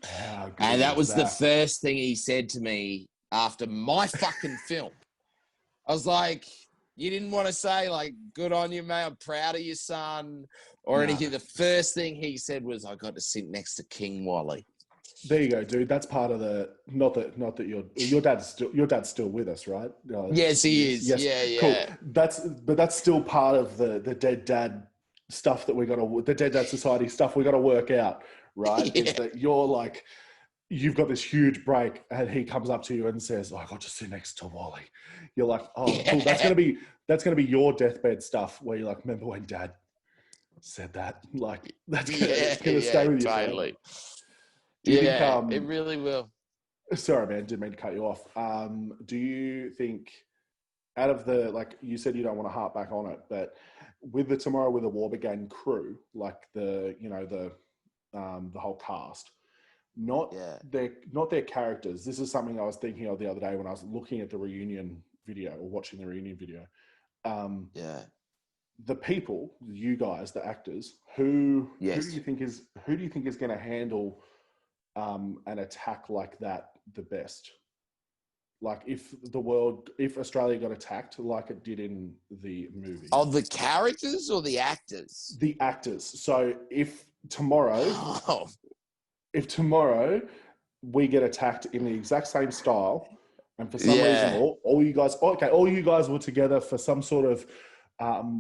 How good And that is was the that? first thing he said to me after my fucking film. I was like, you didn't want to say, like, good on you, mate, I'm proud of your son, or Nah. anything. The first thing he said was, I got to sit next to King Wally. There you go, dude. That's part of the not that your dad's still with us, right? Yes, he is. Yes, Yeah, cool. yeah. That's still part of the dead dad stuff that the dead dad society stuff we got to work out, right? Is Yeah. that you're like you've got this huge break, and he comes up to you and says, "Oh, I got to sit next to Wally." You're like, "Oh, cool." Yeah. That's gonna be your deathbed stuff, where you're like, "Remember when Dad said that?" Like Yeah, it's gonna stay yeah, with you forever. totally. Do you think Yeah, it really will. sorry man, didn't mean to cut you off. Do you think out of the, like you said, you don't want to harp back on it, but with the Tomorrow with the War Began crew, like the whole cast, not Yeah, their characters. This is something I was thinking of the other day when I was looking at the reunion video, or watching the reunion video. Um, yeah. the people, you guys, the actors, who do Yes. you think is going to handle an attack like that the best? Like if Australia got attacked like it did in the movie, Of the characters or the actors? the actors. So Oh, if tomorrow we get attacked in the exact same style, and for some reason yeah. all you guys were together for some sort of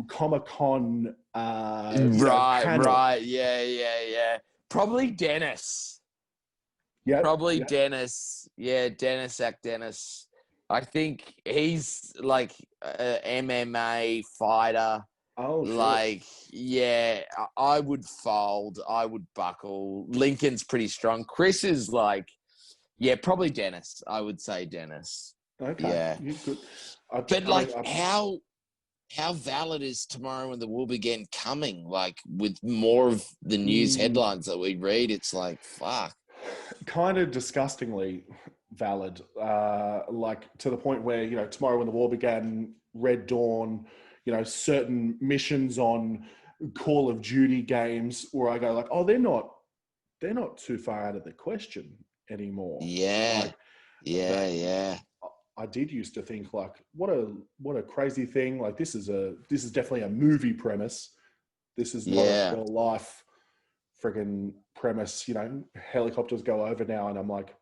Comic Con Right, panel. right. Yeah, yeah, yeah. Probably Dennis. Yeah, Probably yeah, Dennis. Yeah, Dennis, act Dennis. I think he's like, MMA fighter. Oh, shit. Like, yeah, I would fold. I would buckle. Lincoln's pretty strong. Chris is like, yeah, probably Dennis. I would say Dennis. Okay. Yeah. You could. But like, how valid is Tomorrow and the War Began coming? Like, with more of the news headlines that we read, it's like, fuck. Kind of disgustingly valid. Like, to the point where, you know, Tomorrow When the War Began, Red Dawn, you know, certain missions on Call of Duty games where I go like, oh, they're not too far out of the question anymore. Yeah. Like, Yeah. I did used to think like, what a crazy thing. Like, this is definitely a movie premise. This is not a real life friggin' premise. You know, helicopters go over now, and I'm like,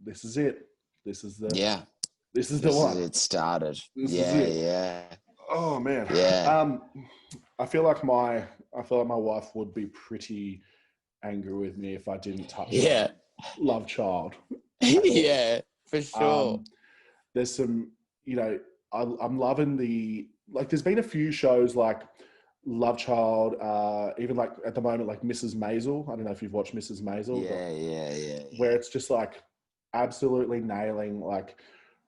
this is it. This is the one. It started. This is it. Yeah. Oh man. Yeah. I feel like my wife would be pretty angry with me if I didn't touch Love Child. Yeah, for sure. There's some, you know, I'm loving there's been a few shows like Love Child, even like at the moment, like Mrs. Maisel. I don't know if you've watched Mrs. Maisel. Yeah. Where it's just like absolutely nailing like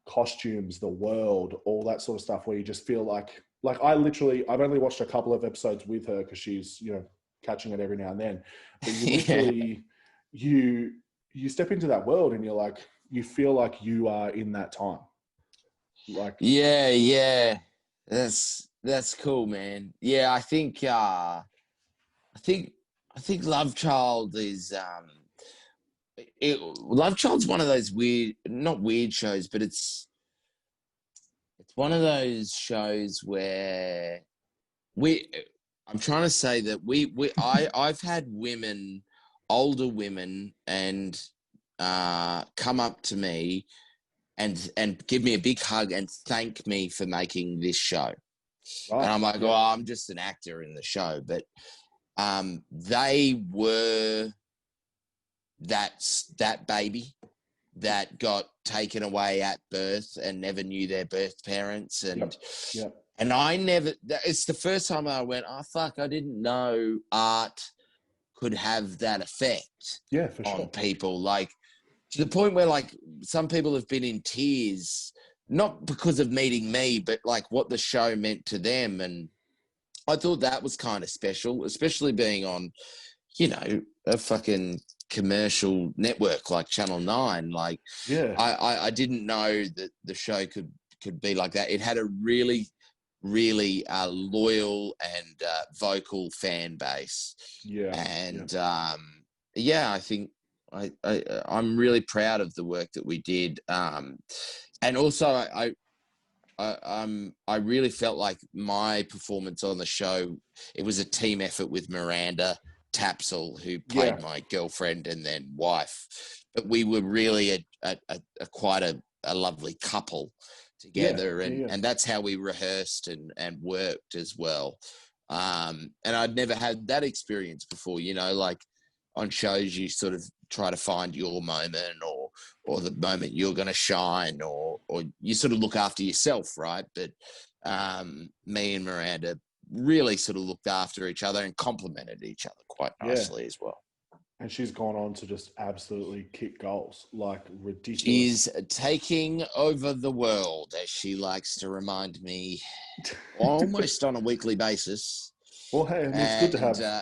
costumes, the world, all that sort of stuff, where you just feel like I've only watched a couple of episodes with her because she's, you know, catching it every now and then. But you literally, you step into that world and you're like, you feel like you are in that time. Like, yeah. That's cool, man. Yeah, I think Love Child is Love Child's one of those not weird shows, but it's one of those shows where I'm trying to say that I've had women, older women, and come up to me and give me a big hug and thank me for making this show. Right. And I'm like, oh, I'm just an actor in the show. But they were that baby that got taken away at birth and never knew their birth parents. And and I never, it's the first time I went, oh, fuck, I didn't know art could have that effect on people. Like, to the point where, like, some people have been in tears, not because of meeting me, but, like, what the show meant to them. And I thought that was kind of special, especially being on, you know, a fucking commercial network like Channel 9. Like, I didn't know that the show could be like that. It had a really, really loyal and vocal fan base. I think I'm really proud of the work that we did. And also I really felt like my performance on the show, it was a team effort with Miranda Tapsell, who played my girlfriend and then wife. But we were really quite a lovely couple together, and that's how we rehearsed and worked as well. And I'd never had that experience before, you know, like on shows you sort of try to find your moment or the moment you're going to shine, or you sort of look after yourself, right? But me and Miranda really sort of looked after each other and complemented each other quite nicely as well. And she's gone on to just absolutely kick goals, like ridiculous. She's taking over the world, as she likes to remind me, almost on a weekly basis. Well, hey,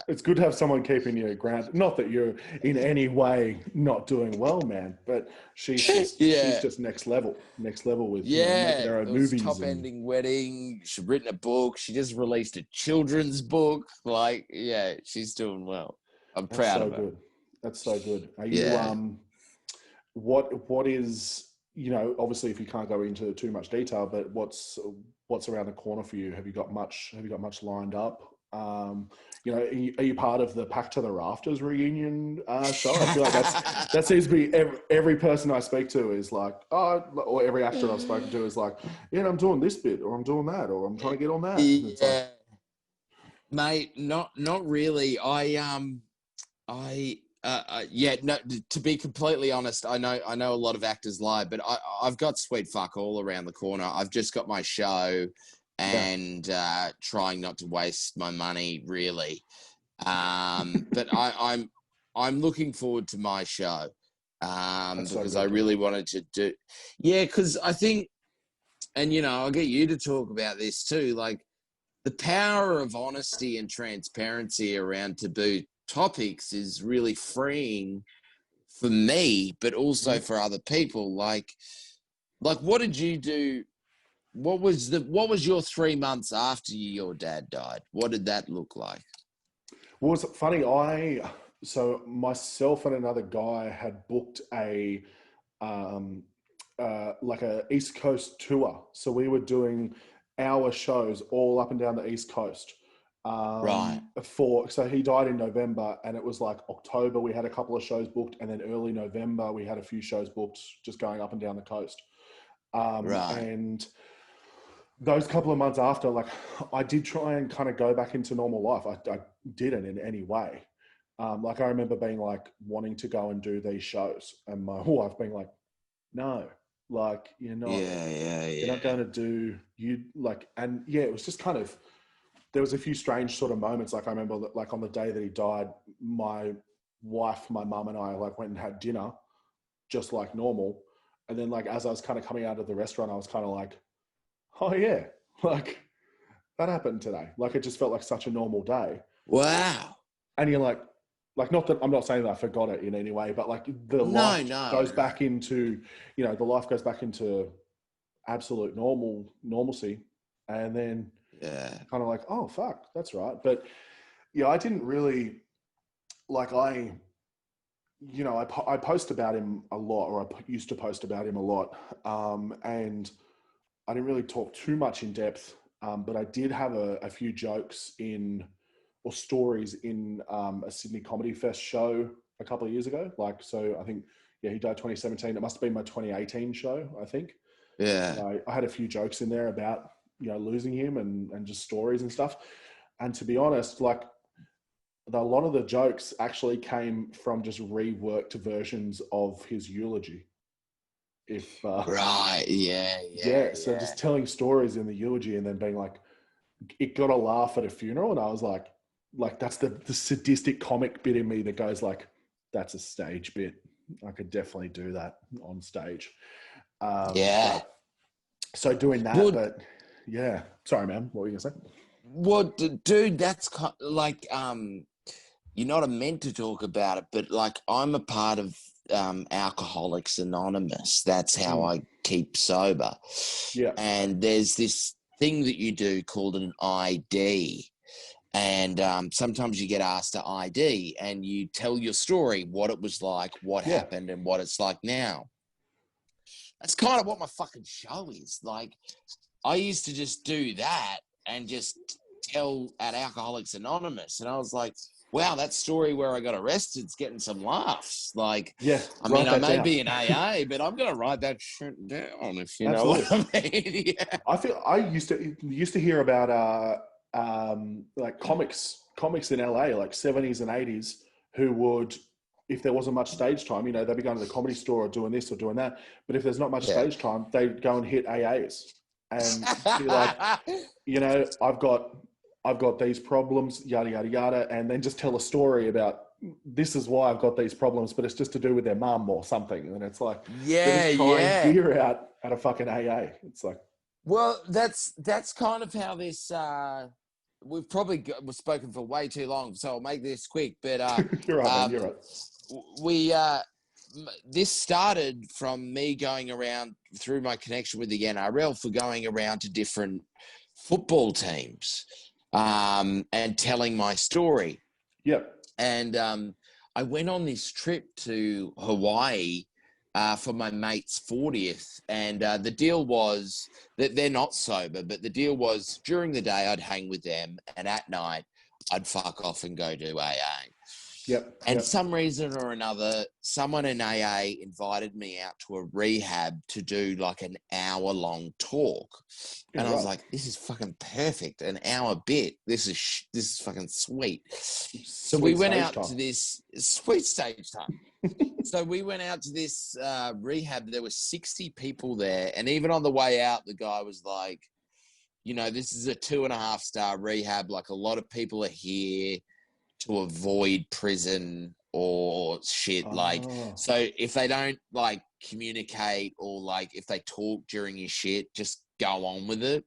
it's good to have someone keeping you grounded. Not that you're in any way not doing well, man, but she's just next level with making her own movies. Top ending wedding. She's written a book. She just released a children's book. Like, she's doing well. I'm proud of her. Good. That's so good. Are you what is, you know, obviously if you can't go into too much detail, but what's around the corner for you? Have you got much lined up? You know, are you part of the Pack to the Rafters reunion show? I feel like that seems to be every person I speak to is like, or every actor I've spoken to is like, I'm doing this bit, or I'm doing that, or I'm trying to get on that. It's like, mate, not really. Yeah, no. To be completely honest, I know a lot of actors lie, but I've got sweet fuck all around the corner. I've just got my show, and trying not to waste my money really. But I'm looking forward to my show, because I really wanted to do. Yeah, because I think, and I'll get you to talk about this too. Like the power of honesty and transparency around taboo topics is really freeing for me, but also for other people. Like what did you do? What was your 3 months after your dad died? What did that look like? Well, it's funny. So myself and another guy had booked a like a East Coast tour. So we were doing our shows all up and down the East Coast. Right. So he died in November, and it was like October. We had a couple of shows booked, and then early November we had a few shows booked, just going up and down the coast. Right. And those couple of months after, like, I did try and kind of go back into normal life. I didn't in any way. Like I remember being like wanting to go and do these shows, and my wife being like, "No, like you're not. You're not going to do And yeah, it was just kind of. There was a few strange sort of moments. Like I remember that, like on the day that he died, my wife, my mum, and I like went and had dinner, just like normal. And then like as I was kind of coming out of the restaurant, I was kind of like, "Oh yeah, like that happened today." Like it just felt like such a normal day. Wow. And you're like not that I'm not saying that I forgot it in any way, but like the life goes back into, the life goes back into absolute normalcy, and then kind of like, oh fuck, that's right. But yeah, I didn't really like I post about him a lot, or I used to post about him a lot, and I didn't really talk too much in depth, but I did have a few jokes or stories in a Sydney Comedy Fest show a couple of years ago. Like, so I think, he died 2017. It must have been my 2018 show, I think. Yeah. I had a few jokes in there about, losing him and just stories and stuff. And to be honest, like a lot of the jokes actually came from just reworked versions of his eulogy. Right. Yeah. So just telling stories in the eulogy and then being like, it got a laugh at a funeral. And I was like that's the sadistic comic bit in me that goes like, that's a stage bit. I could definitely do that on stage. So doing that, but yeah. Sorry, man. What were you gonna say? Well, dude, that's like, you're not meant to talk about it, but like I'm a part of Alcoholics Anonymous. That's how I keep sober. Yeah. And there's this thing that you do called an ID. And sometimes you get asked to ID and you tell your story, what it was like, what happened, and what it's like now. That's kind of what my fucking show is. Like, I used to just do that and just tell at Alcoholics Anonymous. And I was like, wow, that story where I got arrested is getting some laughs. Like, I mean, I may be in AA, but I'm going to write that shit down, if you know what I mean. Yeah. I feel I used to hear about like comics in LA, like 70s and 80s, who would, if there wasn't much stage time, they'd be going to the comedy store or doing this or doing that. But if there's not much stage time, they'd go and hit AAs and be like, I've got these problems, yada, yada, yada. And then just tell a story about, this is why I've got these problems, but it's just to do with their mum or something. And it's like, they're just trying beer out at a fucking AA. It's like, well, that's kind of how this, we've spoken for way too long, so I'll make this quick. But you're right, man, you're right. We this started from me going around through my connection with the NRL for going around to different football teams and telling my story. Yep. And I went on this trip to Hawaii for my mate's 40th. And the deal was that they're not sober, but the deal was during the day I'd hang with them, and at night I'd fuck off and go do AA. And some reason or another, someone in AA invited me out to a rehab to do like an hour-long talk. And I was like, this is fucking perfect. An hour bit. This is fucking sweet. So we went out to this sweet stage time. So we went out to this rehab. There were 60 people there. And even on the way out, the guy was like, you know, this is a 2.5-star rehab. Like, a lot of people are here to avoid prison or shit. Like, so if they don't like communicate or like if they talk during your shit, just go on with it.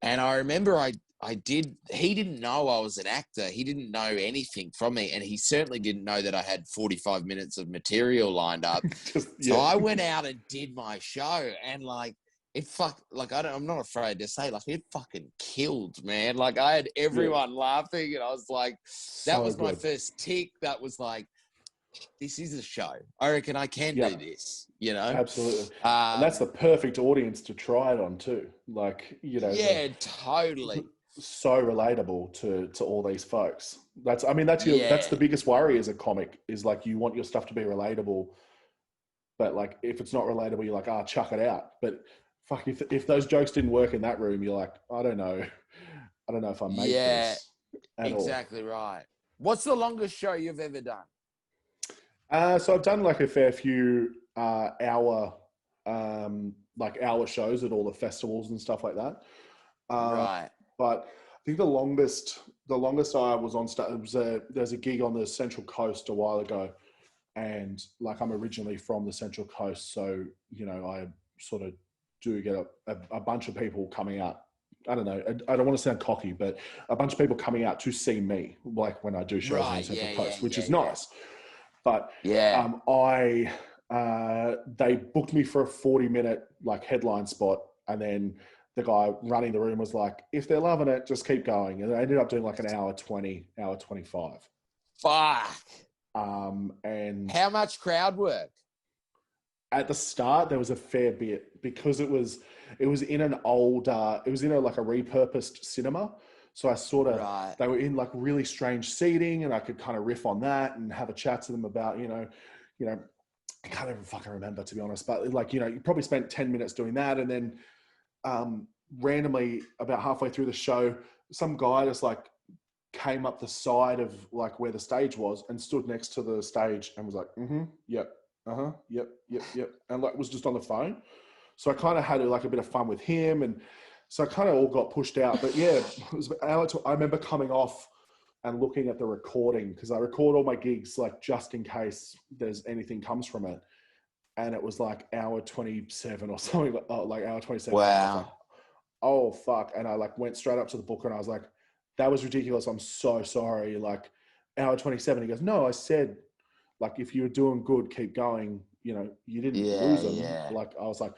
And I remember he didn't know I was an actor. He didn't know anything from me. And he certainly didn't know that I had 45 minutes of material lined up. So I went out and did my show, and like, I'm not afraid to say, like, it fucking killed, man. Like, I had everyone laughing, and I was like, that was my first tick. That was like, this is a show. I reckon I can do this, you know? Absolutely. And that's the perfect audience to try it on too. Like, you know. Yeah, totally. So relatable to all these folks. That's the biggest worry as a comic, is like, you want your stuff to be relatable, but like, if it's not relatable, you're like, chuck it out. But fuck, if those jokes didn't work in that room, you're like, I don't know if I make this at exactly all. Right. What's the longest show you've ever done? So I've done like a fair few hour shows at all the festivals and stuff like that. Right. But I think the longest I was on stage, there's a gig on the Central Coast a while ago, and like, I'm originally from the Central Coast, so you know, I sort of do get a bunch of people coming out. I don't know, I don't want to sound cocky, but a bunch of people coming out to see me, like when I do shows on the Central Coast, which is nice. But they booked me for a 40-minute like headline spot, and then the guy running the room was like, if they're loving it, just keep going. And I ended up doing like an hour 20, hour 25. Fuck. And how much crowd work? At the start, there was a fair bit, because it was in an old, it was in a repurposed cinema. So I sort of, they were in like really strange seating, and I could kind of riff on that and have a chat to them about, you know, I can't even fucking remember, to be honest, but like, you know, you probably spent 10 minutes doing that. And then randomly, about halfway through the show, some guy just like came up the side of like where the stage was and stood next to the stage and was like, yep, yep. And like, was just on the phone. So I kind of had like a bit of fun with him. And so I kind of all got pushed out. But yeah, I remember coming off and looking at the recording, because I record all my gigs, like, just in case there's anything comes from it. And it was like hour 27 or something, like hour 27. Wow. Like, oh, fuck. And I like went straight up to the booker and I was like, that was ridiculous. I'm so sorry. Like, hour 27. He goes, no, I said, like, if you were doing good, keep going. You know, you didn't lose them. Yeah. Like, I was like,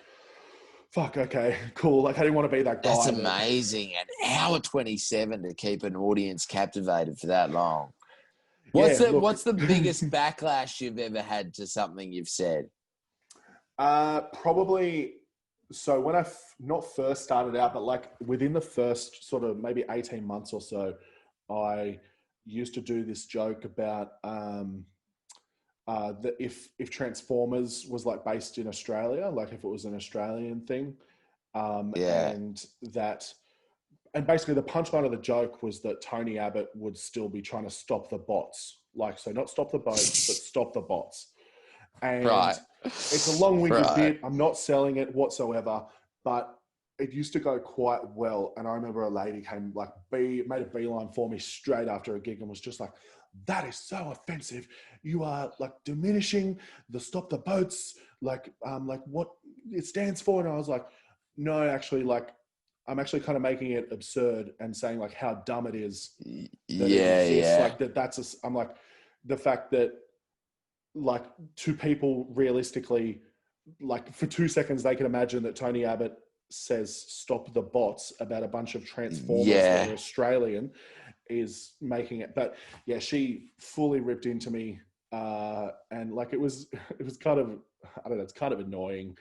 fuck, okay, cool. Like, I didn't want to be that guy. That's amazing. An hour 27 to keep an audience captivated for that long. What's the biggest backlash you've ever had to something you've said? Probably, so when I not first started out, but like within the first sort of maybe 18 months or so, I used to do this joke about that if Transformers was like based in Australia, like if it was an Australian thing, and basically the punchline of the joke was that Tony Abbott would still be trying to stop the bots, like, so not stop the boats, but stop the bots. And it's a long-winded bit. I'm not selling it whatsoever, but it used to go quite well. And I remember a lady came, like, made a beeline for me straight after a gig and was just like, that is so offensive. You are like diminishing the stop the boats, like what it stands for. And I was like, no, actually, like, I'm actually kind of making it absurd and saying like how dumb it is. Like I'm like, the fact that, like, to people realistically, like, for 2 seconds they can imagine that Tony Abbott says stop the bots about a bunch of Transformers that are Australian is making it. But yeah, she fully ripped into me, and like it was kind of, I don't know, it's kind of annoying,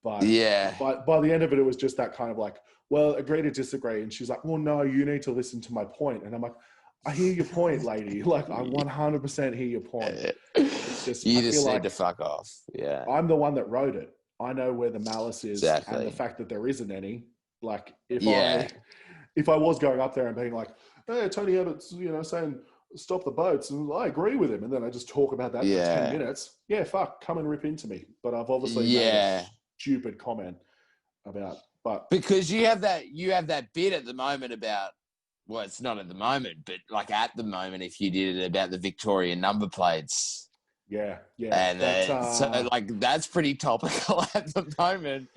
but by the end of it, it was just that kind of like, well, agree to disagree. And she's like, well, no, you need to listen to my point. And I'm like, I hear your point, lady. Like, I 100% hear your point. It's just, You I just feel need like to fuck off. Yeah, I'm the one that wrote it. I know where the malice is, and the exactly. fact that there isn't any. Like, Yeah, if I was going up there and being like, "Hey, Tony Abbott's, saying stop the boats," and I agree with him, and then I just talk about that for 10 yeah, minutes. Yeah, fuck, come and rip into me. But I've obviously made a yeah. stupid comment about. But Because you have that bit at the moment about, well, it's not at the moment, but like at the moment, if you did it about the Victorian number plates, yeah, and that's so like that's pretty topical at the moment.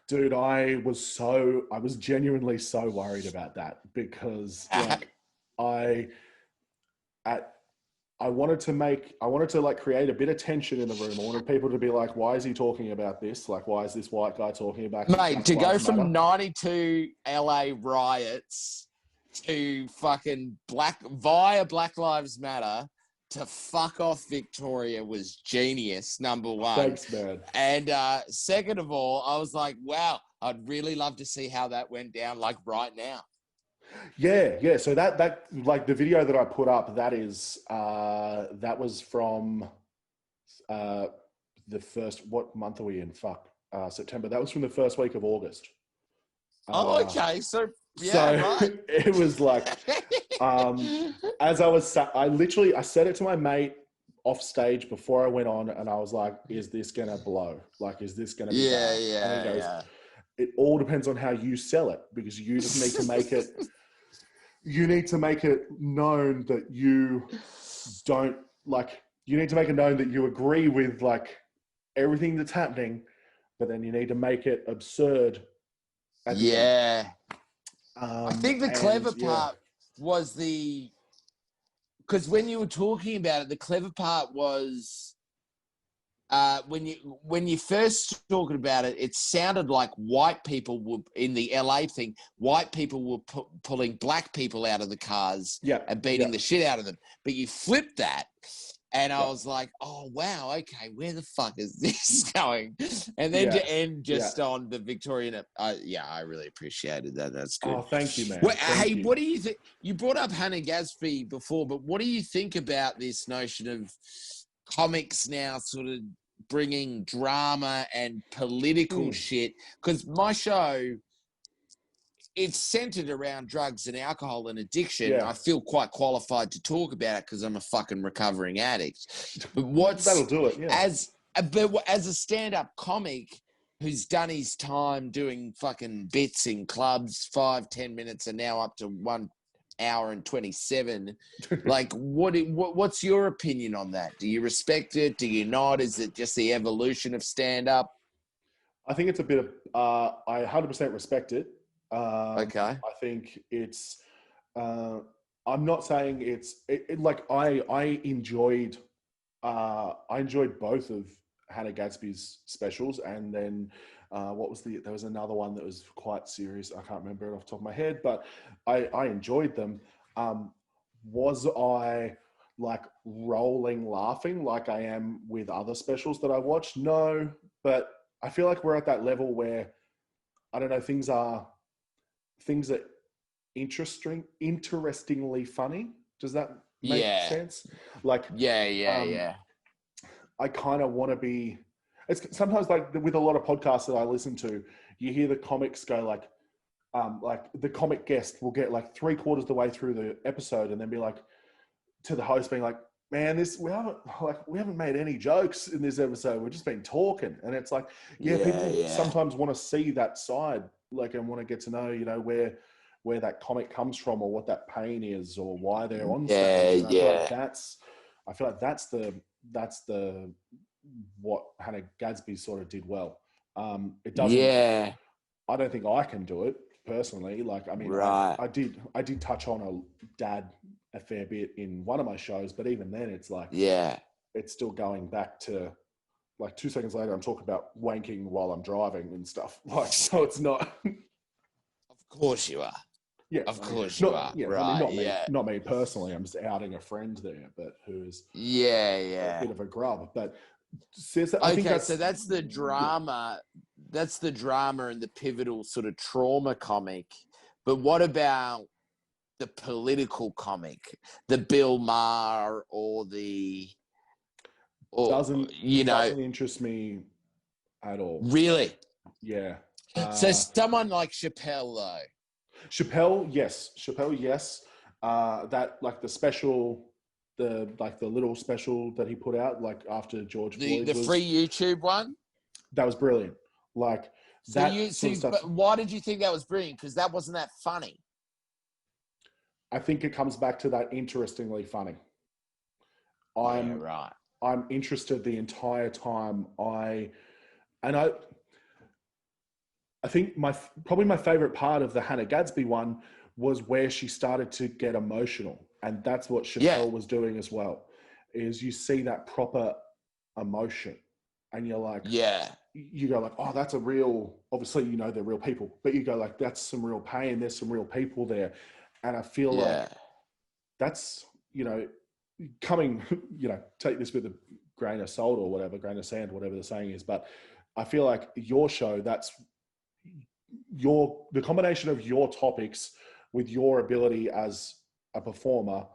dude, I was genuinely so worried about that because like I at I wanted to like create a bit of tension in the room. I wanted people to be like, why is he talking about this? Like, why is this white guy talking about Mate, Black to go Lives Matter? from 92 LA riots to fucking via Black Lives Matter to fuck off Victoria was genius, number one. Thanks, man. And second of all, I was like, wow, I'd really love to see how that went down, like right now. Yeah. So that like the video that I put up, that was from the first, what month are we in? September. That was from the first week of August. Okay. So, yeah, right. It was like, as I was, I said it to my mate off stage before I went on, and I was like, is this going to blow? Like, is this going to be bad? And he goes, it all depends on how you sell it, because you just need to make it, you need to make it known that you don't you need to make it known that you agree with like everything that's happening, but then you need to make it absurd. I think the clever part was because when you were talking about it, the clever part was when you first talking about it, it sounded like white people were in the LA thing. White people were pulling black people out of the cars and beating the shit out of them. But you flipped that, and I was like, "Oh wow, okay, where the fuck is this going?" And then to end just on the Victorian, I really appreciated that. That's good. Oh, thank you, man. Well, hey, what do you think? You brought up Hannah Gadsby before, but what do you think about this notion of comics now sort of bringing drama and political shit? Because my show, it's centered around drugs and alcohol and addiction. I feel quite qualified to talk about it because I'm a fucking recovering addict. But that'll do it, as a stand-up comic who's done his time doing fucking bits in clubs, 5-10 minutes, and now up to 1 hour and 27. Like, what's your opinion on that? Do you respect it? Do you not? Is it just the evolution of stand-up? I think it's a bit of, I 100% respect it. Okay. I think it's, I'm not saying like I enjoyed both of Hannah Gadsby's specials, and then there was another one that was quite serious. I can't remember it off the top of my head, but I enjoyed them. Was I like rolling laughing like I am with other specials that I watched? No, but I feel like we're at that level where, I don't know, things are interestingly funny. Does that make sense? Like, I kind of want to be. It's sometimes like with a lot of podcasts that I listen to, you hear the comics go like the comic guest will get like 3/4 of the way through the episode and then be like to the host being like, "Man, we haven't made any jokes in this episode. We've just been talking." And it's like, people sometimes want to see that side, like, and want to get to know, where that comic comes from, or what that pain is, or why they're on stage. I feel like that's the what Hannah Gadsby sort of did well. It doesn't. I don't think I can do it personally. Like, I mean, I did touch on a dad a fair bit in one of my shows, but even then, it's like, it's still going back to like 2 seconds later, I'm talking about wanking while I'm driving and stuff. Like, so it's not. Of course you are. Yeah, of course you are. Yeah, right. I mean, not me personally. I'm just outing a friend there, but who's a bit of a grub. But so that's the drama. That's the drama and the pivotal sort of trauma comic. But what about the political comic, the Bill Maher or the, Doesn't interest me at all. Really? Yeah. So someone like Chappelle, though. Chappelle, yes. That like the special, the little special that he put out like after George Floyd, the free YouTube one. That was brilliant. Like but why did you think that was brilliant? Because that wasn't that funny. I think it comes back to that interestingly funny. Right. I'm interested the entire time. I think probably my favorite part of the Hannah Gadsby one was where she started to get emotional, and that's what Chappelle was doing as well. Is you see that proper emotion, and you're like, you go like, oh, that's a real. Obviously, you know they're real people, but you go like, that's some real pain. There's some real people there, and I feel like that's coming. Take this with a grain of salt or whatever, grain of sand, whatever the saying is, but I feel like your show, that's the combination of your topics with your ability as a performer.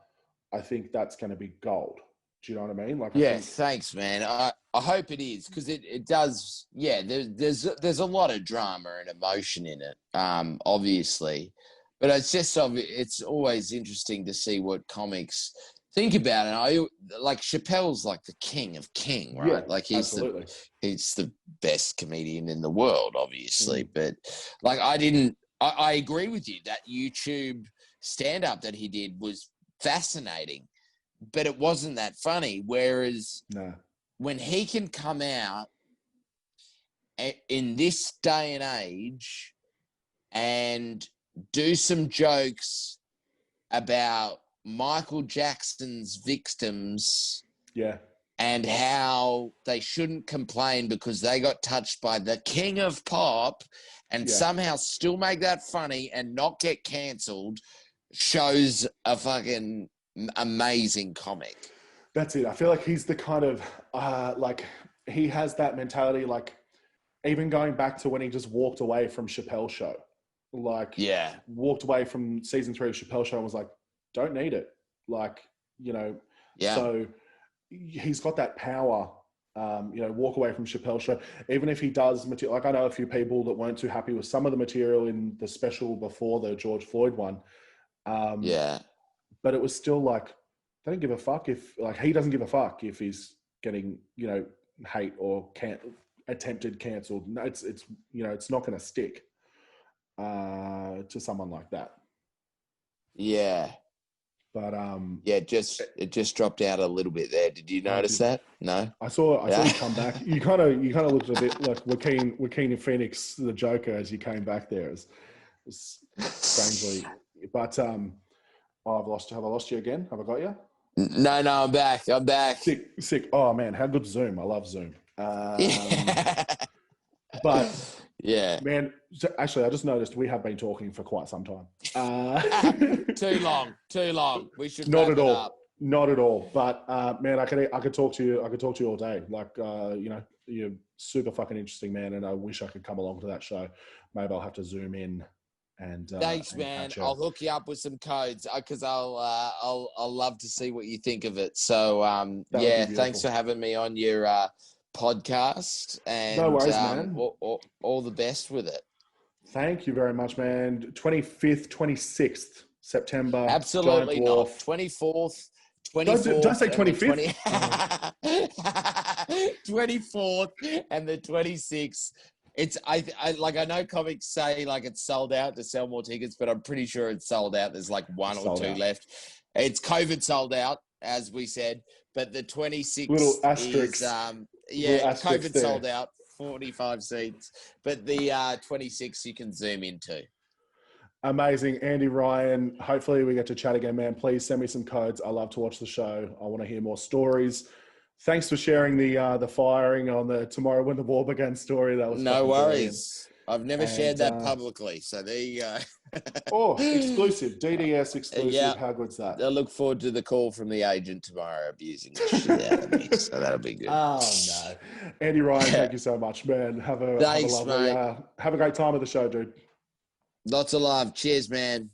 I think that's going to be gold. Do you know what I mean? Like, thanks, man. I hope it is, because it does. Yeah, there's a lot of drama and emotion in it, obviously, but it's always interesting to see what comics think about it. Like Chappelle's like the king of king, right? Yeah, like he's the best comedian in the world, obviously. But like I agree with you that YouTube stand-up that he did was fascinating, but it wasn't that funny. Whereas when he can come out in this day and age and do some jokes about Michael Jackson's victims, and how they shouldn't complain because they got touched by the king of pop, and somehow still make that funny and not get cancelled, shows a fucking amazing comic. That's it. I feel like he's the kind of like he has that mentality. Like even going back to when he just walked away from Chappelle's show, walked away from season 3 of Chappelle's show and was like, don't need it. Like, so he's got that power, walk away from Chappelle's show. Even if he does material, like I know a few people that weren't too happy with some of the material in the special before the George Floyd one. But it was still like, they don't give a fuck if, like, he doesn't give a fuck if he's getting, hate or attempted cancelled. No, it's not going to stick to someone like that. Yeah. But it just dropped out a little bit there. Did you notice that? No, I saw you come back. You kind of looked a bit like Joaquin Phoenix, the Joker, as you came back there. It's strangely, but I've lost. Have I lost you again? Have I got you? No, I'm back. Sick. Oh man, how good Zoom! I love Zoom. But yeah, man. Actually, I just noticed we have been talking for quite some time. Too long. We should not at all. Not at all. But man, I could talk to you. I could talk to you all day. Like you're super fucking interesting, man. And I wish I could come along to that show. Maybe I'll have to zoom in. And thanks, man. I'll hook you up with some codes because I'll love to see what you think of it. So thanks for having me on your podcast. And no worries, man. All the best with it. Thank you very much, man. 25th, 26th September. Absolutely Giant not. Dwarf. 24th. 24th. Don't say 25th. 24th and the 26th. I know comics say like it's sold out to sell more tickets, but I'm pretty sure it's sold out. There's like one or two left. It's COVID sold out, as we said, but the 26th little asterisk. COVID sold out, 45 seats, but the 26th you can zoom into. Amazing. Andy Ryan, hopefully we get to chat again, man. Please send me some codes. I love to watch the show. I want to hear more stories. Thanks for sharing the firing on the Tomorrow When the War Began story. That was no worries. Brilliant. I've never shared that publicly, so there you go. Exclusive. DDS exclusive. Yeah. How good's that? I look forward to the call from the agent tomorrow abusing the shit out of me, so that'll be good. Oh, no. Andy Ryan, thank you so much, man. Have a great time of the show, dude. Lots of love. Cheers, man.